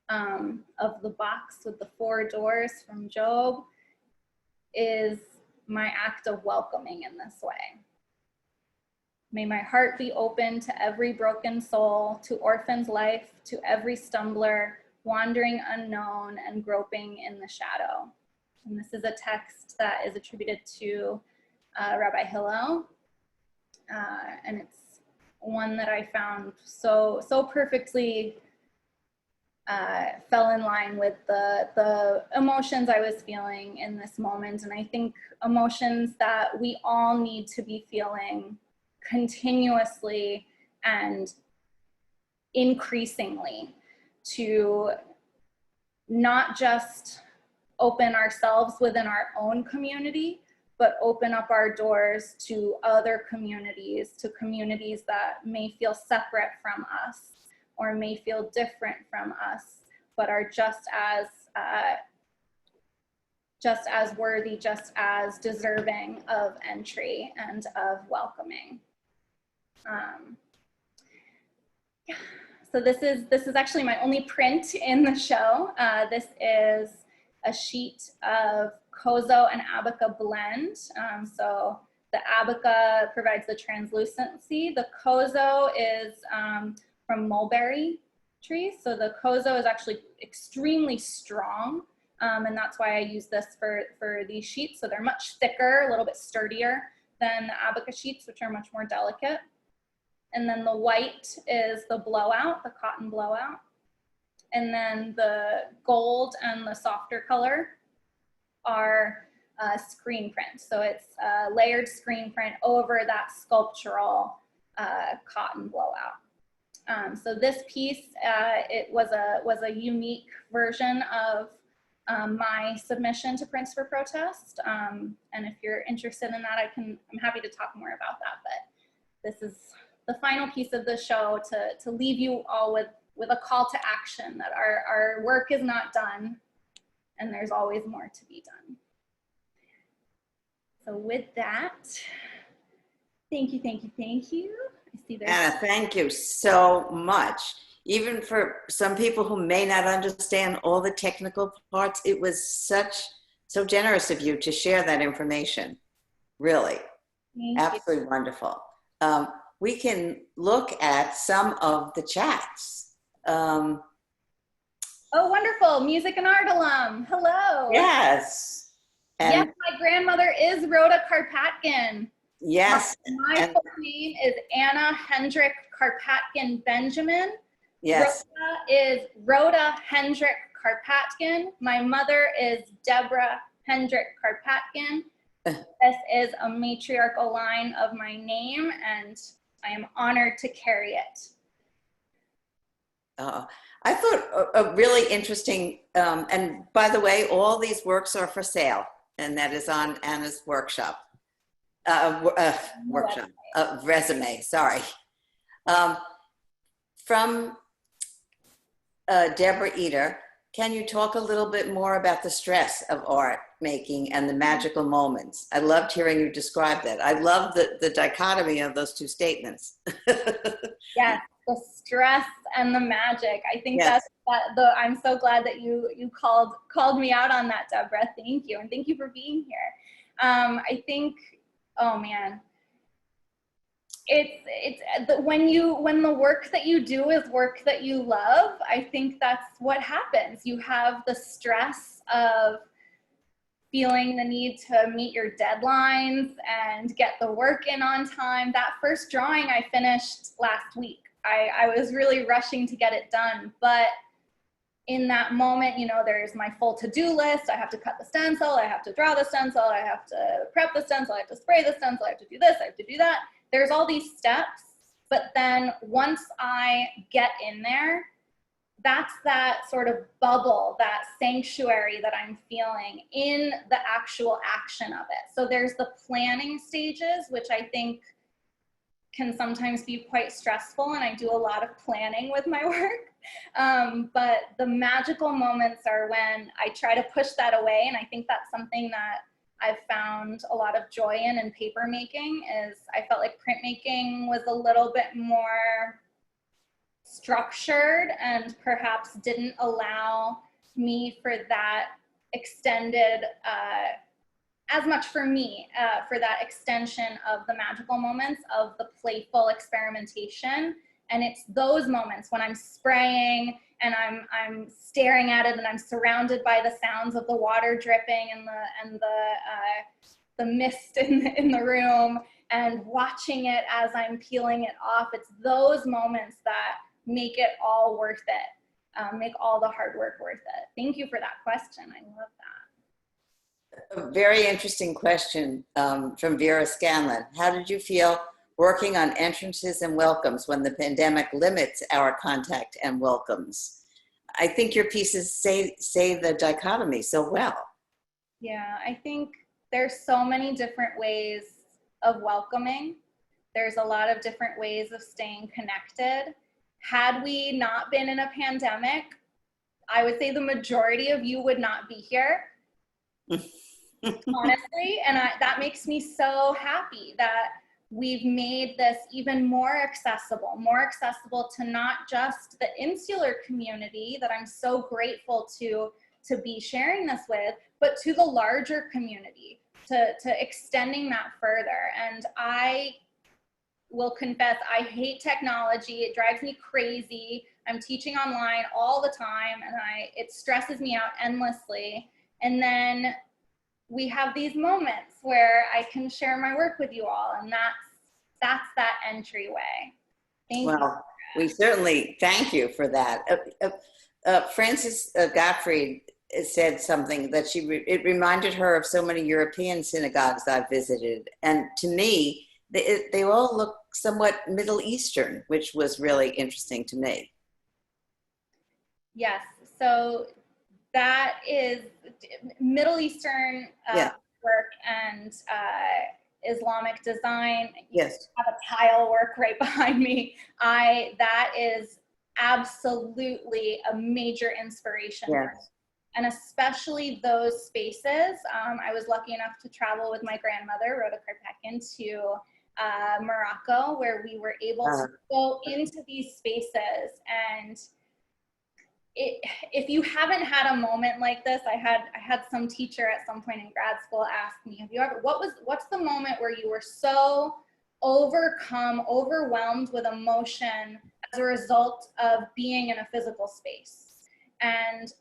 of the box with the 4 doors from Job is my act of welcoming in this way. May my heart be open to every broken soul, to orphan's life, to every stumbler, wandering unknown and groping in the shadow. And this is a text that is attributed to Rabbi Hillel. And it's one that I found so perfectly fell in line with the emotions I was feeling in this moment. And I think emotions that we all need to be feeling continuously and increasingly, to not just open ourselves within our own community, but open up our doors to other communities, to communities that may feel separate from us or may feel different from us, but are just as worthy, just as deserving of entry and of welcoming. Yeah. So this is actually my only print in the show. This is a sheet of Kozo and Abaca blend. So the Abaca provides the translucency. The Kozo is from mulberry trees. So the Kozo is actually extremely strong. And that's why I use this for these sheets. So they're much thicker, a little bit sturdier than the Abaca sheets, which are much more delicate. And then the white is the blowout, the cotton blowout. And then the gold and the softer color are screen print. So it's a layered screen print over that sculptural cotton blowout. So this piece, it was a unique version of my submission to Prints for Protest. And if you're interested in that, I'm happy to talk more about that. But this is the final piece of the show to leave you all with a call to action that our work is not done and there's always more to be done. So with that, thank you. I see there's Anna, thank you so much. Even for some people who may not understand all the technical parts, it was so generous of you to share that information. Really, absolutely wonderful. We can look at some of the chats. Oh, wonderful. Music and art alum. Hello. Yes. And yes, my grandmother is Rhoda Karpatkin. Yes. My full name is Anna Hendrick Karpatkin Benjamin. Yes. Rhoda is Rhoda Hendrick Karpatkin. My mother is Deborah Hendrick Karpatkin. This is a matriarchal line of my name, and I am honored to carry it. I thought a really interesting, and by the way, all these works are for sale, and that is on Anna's workshop, resume, sorry. From Deborah Eder, can you talk a little bit more about the stress of art making and the magical moments? I loved hearing you describe that. I love the dichotomy of those two statements. Yes, the stress and the magic. I think Yes. I'm so glad that you called me out on that, Deborah. Thank you, and thank you for being here. I think, oh man, when the work that you do is work that you love, I think that's what happens. You have the stress of feeling the need to meet your deadlines and get the work in on time. That first drawing I finished last week. I was really rushing to get it done, but in that moment, you know, there's my full to-do list. I have to cut the stencil, I have to draw the stencil, I have to prep the stencil, I have to spray the stencil, I have to do this, I have to do that. There's all these steps, but then once I get in there, that's that sort of bubble, that sanctuary that I'm feeling in the actual action of it. So there's the planning stages, which I think can sometimes be quite stressful, and I do a lot of planning with my work. But the magical moments are when I try to push that away, and I think that's something that I've found a lot of joy in paper making. Is I felt like printmaking was a little bit more structured and perhaps didn't allow me for that extended, as much for me, for that extension of the magical moments of the playful experimentation. And it's those moments when I'm spraying and I'm staring at it and I'm surrounded by the sounds of the water dripping and the mist in the room, and watching it as I'm peeling it off. It's those moments that make it all worth it, make all the hard work worth it. Thank you for that question. I love that. A very interesting question from Vera Scanlon. How did you feel working on entrances and welcomes when the pandemic limits our contact and welcomes? I think your pieces say the dichotomy so well. Yeah, I think there's so many different ways of welcoming. There's a lot of different ways of staying connected. Had we not been in a pandemic, I would say the majority of you would not be here, honestly. And that makes me so happy that we've made this even more accessible to not just the insular community that I'm so grateful to be sharing this with, but to the larger community, to extending that further. And I will confess, I hate technology. It drives me crazy. I'm teaching online all the time, and it stresses me out endlessly. And then we have these moments where I can share my work with you all, and that's that entryway. Thank you. Well, we certainly thank you for that. Frances Gottfried said something that it reminded her of so many European synagogues I've visited, and to me, they all look somewhat Middle Eastern, which was really interesting to me. Yes, so that is Middle Eastern work and Islamic design. Yes. I have a tile work right behind me. That is absolutely a major inspiration. Yes. And especially those spaces. I was lucky enough to travel with my grandmother, Rhoda Karpatkin, to Morocco, where we were able to go into these spaces. And if you haven't had a moment like this, I had some teacher at some point in grad school ask me, what's the moment where you were so overwhelmed with emotion as a result of being in a physical space and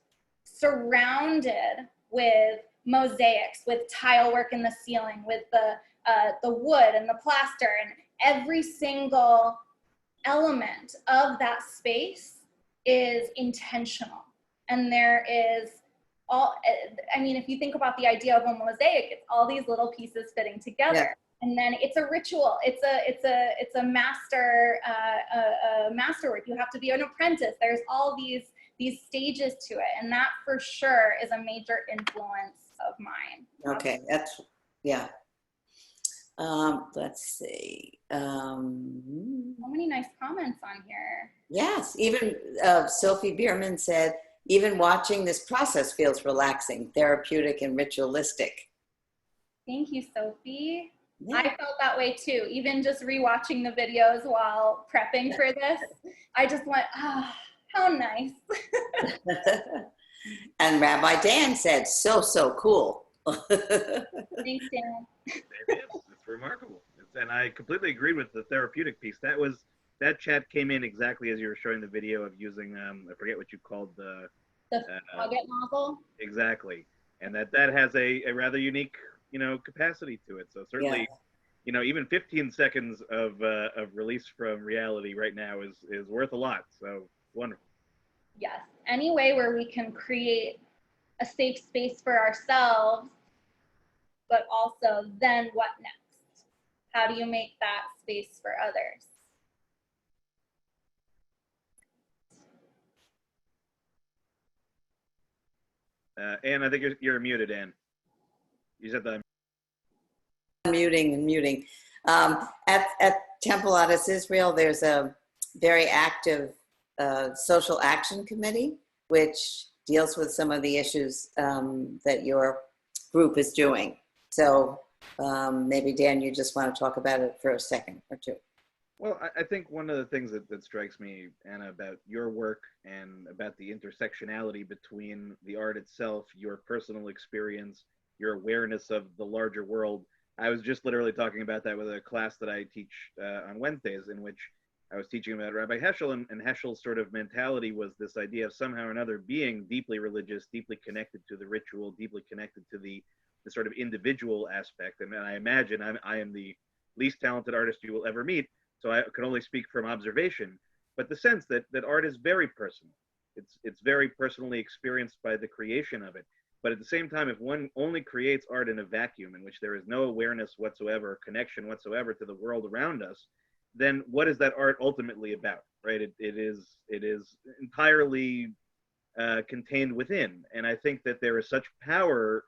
surrounded with mosaics, with tile work in the ceiling, with the wood and the plaster, and every single element of that space is intentional. And there is if you think about the idea of a mosaic, it's all these little pieces fitting together. Yeah. And then it's a ritual. It's a masterwork. You have to be an apprentice. There's all these stages to it, and that for sure is a major influence of mine. Okay, let's see. So many nice comments on here. Yes, even Sophie Bierman said, even watching this process feels relaxing, therapeutic, and ritualistic. Thank you, Sophie. Yeah. I felt that way too. Even just rewatching the videos while prepping for this, I just went, how nice. And Rabbi Dan said, so cool. Thanks, Dan. It's remarkable. It's And I completely agreed with the therapeutic piece. That chat came in exactly as you were showing the video of using I forget what you called The target nozzle. exactly, and that has a rather unique capacity to it. So Yeah. certainly even 15 seconds of release from reality right now is worth a lot. So wonderful. Yes. Any way where we can create a safe space for ourselves, but also then what next? How do you make that space for others? Anne, I think you're muted, Anne. You said that. Muting. At Temple Adas Israel, there's a very active social action committee, which deals with some of the issues that your group is doing. So maybe, Dan, you just want to talk about it for a second or two. Well, I think one of the things that strikes me, Anna, about your work and about the intersectionality between the art itself, your personal experience, your awareness of the larger world. I was just literally talking about that with a class that I teach on Wednesdays, in which I was teaching about Rabbi Heschel, and Heschel's sort of mentality was this idea of somehow or another being deeply religious, deeply connected to the ritual, deeply connected to the sort of individual aspect. And I imagine I am the least talented artist you will ever meet, so I can only speak from observation, but the sense that art is very personal. It's very personally experienced by the creation of it. But at the same time, if one only creates art in a vacuum in which there is no awareness whatsoever, connection whatsoever to the world around us, then what is that art ultimately about, right? It is entirely contained within. And I think that there is such power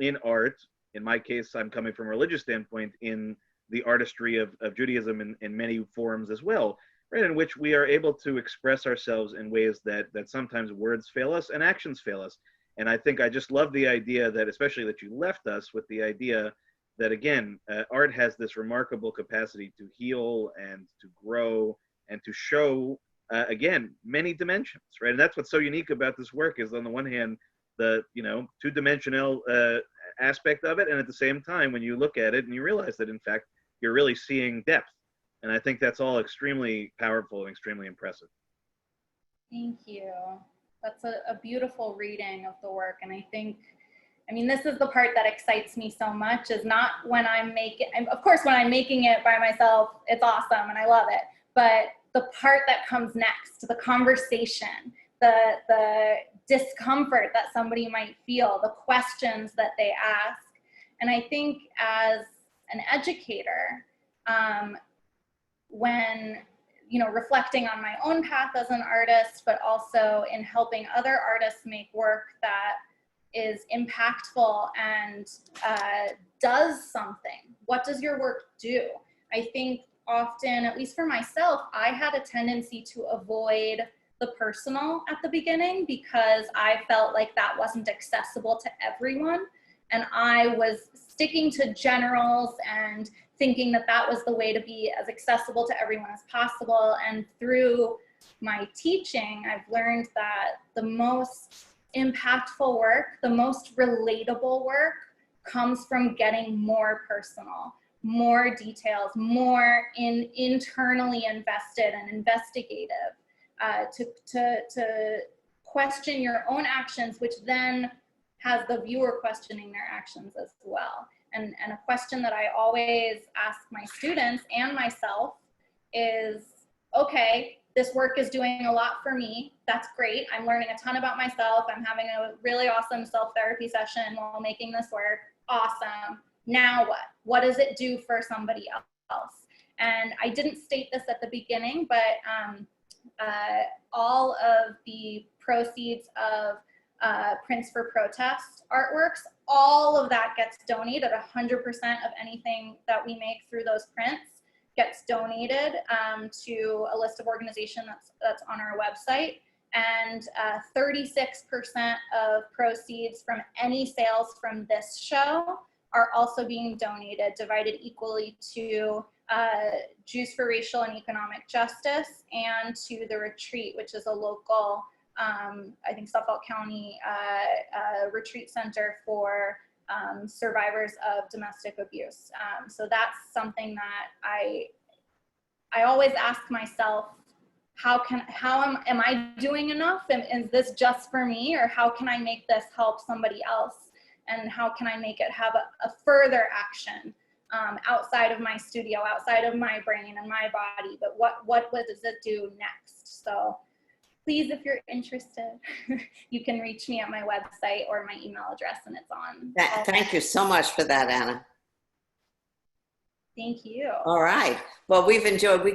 in art. In my case, I'm coming from a religious standpoint, in the artistry of Judaism in many forms as well, right? In which we are able to express ourselves in ways that sometimes words fail us and actions fail us. And I think I just love the idea that, especially that you left us with the idea that, again, art has this remarkable capacity to heal and to grow and to show, again, many dimensions, right? And that's what's so unique about this work is, on the one hand, the two-dimensional aspect of it, and at the same time, when you look at it and you realize that, in fact, you're really seeing depth. And I think that's all extremely powerful and extremely impressive. Thank you. That's a beautiful reading of the work. And I think, I mean, this is the part that excites me so much, is not when I'm making, of course, when I'm making it by myself, it's awesome and I love it. But the part that comes next, the conversation, the discomfort that somebody might feel, the questions that they ask. And I think as an educator, when reflecting on my own path as an artist, but also in helping other artists make work that is impactful and does something. What does your work do? I think often, at least for myself, I had a tendency to avoid the personal at the beginning because I felt like that wasn't accessible to everyone. And I was sticking to generals and thinking that that was the way to be as accessible to everyone as possible. And through my teaching, I've learned that the most impactful work, the most relatable work, comes from getting more personal, more details, more internally invested and investigative, to question your own actions, which then has the viewer questioning their actions as well. And a question that I always ask my students and myself is, okay, this work is doing a lot for me. That's great. I'm learning a ton about myself. I'm having a really awesome self-therapy session while making this work. Awesome. Now what? What does it do for somebody else? And I didn't state this at the beginning, but all of the proceeds of Prints for Protest artworks, all of that gets donated. 100% of anything that we make through those prints gets donated to a list of organizations that's on our website. And 36% of proceeds from any sales from this show are also being donated, divided equally to Jews for Racial and Economic Justice and to the Retreat, which is a local, I think, Suffolk County retreat center for survivors of domestic abuse. So that's something that I always ask myself, am I doing enough? And is this just for me, or how can I make this help somebody else? And how can I make it have a further action outside of my studio, outside of my brain and my body, but what does it do next? So please, if you're interested, you can reach me at my website or my email address, and it's on. Thank you so much for that, Anna. Thank you. All right. Well, we've enjoyed, we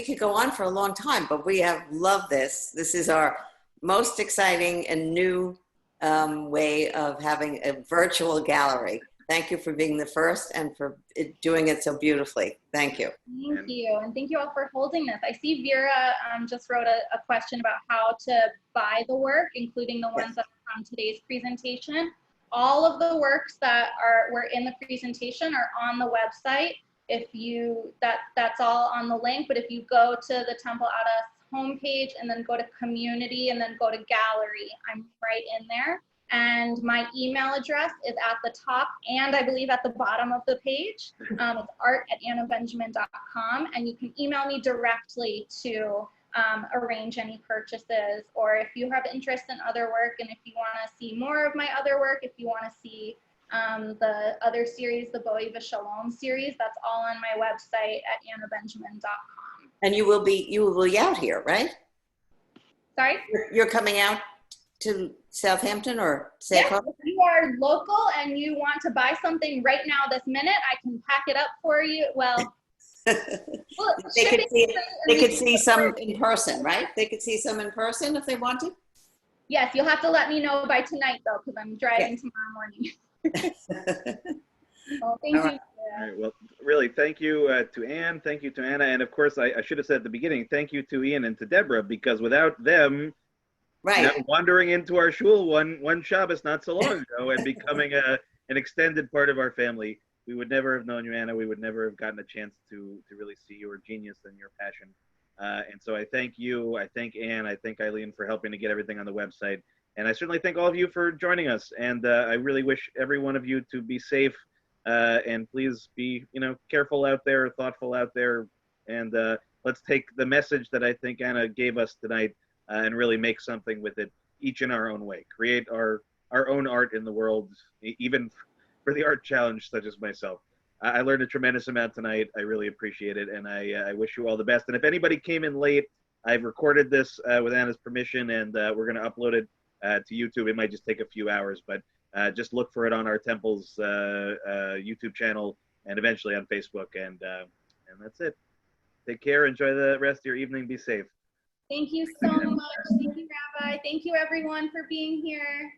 could go on for a long time, but we have loved this. This is our most exciting and new way of having a virtual gallery. Thank you for being the first and for doing it so beautifully. Thank you. Thank you. And thank you all for holding this. I see Vera just wrote a question about how to buy the work, including the ones that are from today's presentation. All of the works that were in the presentation are on the website. If you, that's all on the link, but if you go to the Temple Adas homepage and then go to community and then go to gallery, I'm right in there. And my email address is at the top and I believe at the bottom of the page. It's art@annabenjamin.com, and you can email me directly to arrange any purchases, or if you have interest in other work and if you want to see more of my other work, if you want to see the other series, the Bowie Shalom series, that's all on my website at annabenjamin.com. And you will be out here, right? Sorry? You're coming out to Southampton or St. Yes, if you are local and you want to buy something right now this minute, I can pack it up for you. Well, they could see some in person, right? They could see some in person if they wanted. Yes, you'll have to let me know by tonight though, because I'm driving tomorrow morning. Well, thank you. All right, well, really, thank you to Anne, thank you to Anna, and of course, I should have said at the beginning, thank you to Ian and to Deborah, because without them, wandering into our shul one Shabbos not so long ago and becoming an extended part of our family, we would never have known you, Anna. We would never have gotten a chance to really see your genius and your passion. And so I thank you. I thank Anne. I thank Eileen for helping to get everything on the website. And I certainly thank all of you for joining us. And I really wish every one of you to be safe and please be, careful out there, thoughtful out there. And let's take the message that I think Anna gave us tonight and really make something with it, each in our own way. Create our own art in the world, even for the art challenge, such as myself. I learned a tremendous amount tonight. I really appreciate it, and I wish you all the best. And if anybody came in late, I've recorded this with Anna's permission, and we're going to upload it to YouTube. It might just take a few hours, but just look for it on our Temple's YouTube channel and eventually on Facebook. And that's it. Take care. Enjoy the rest of your evening. Be safe. Thank you so much. Thank you, Rabbi. Thank you, everyone, for being here.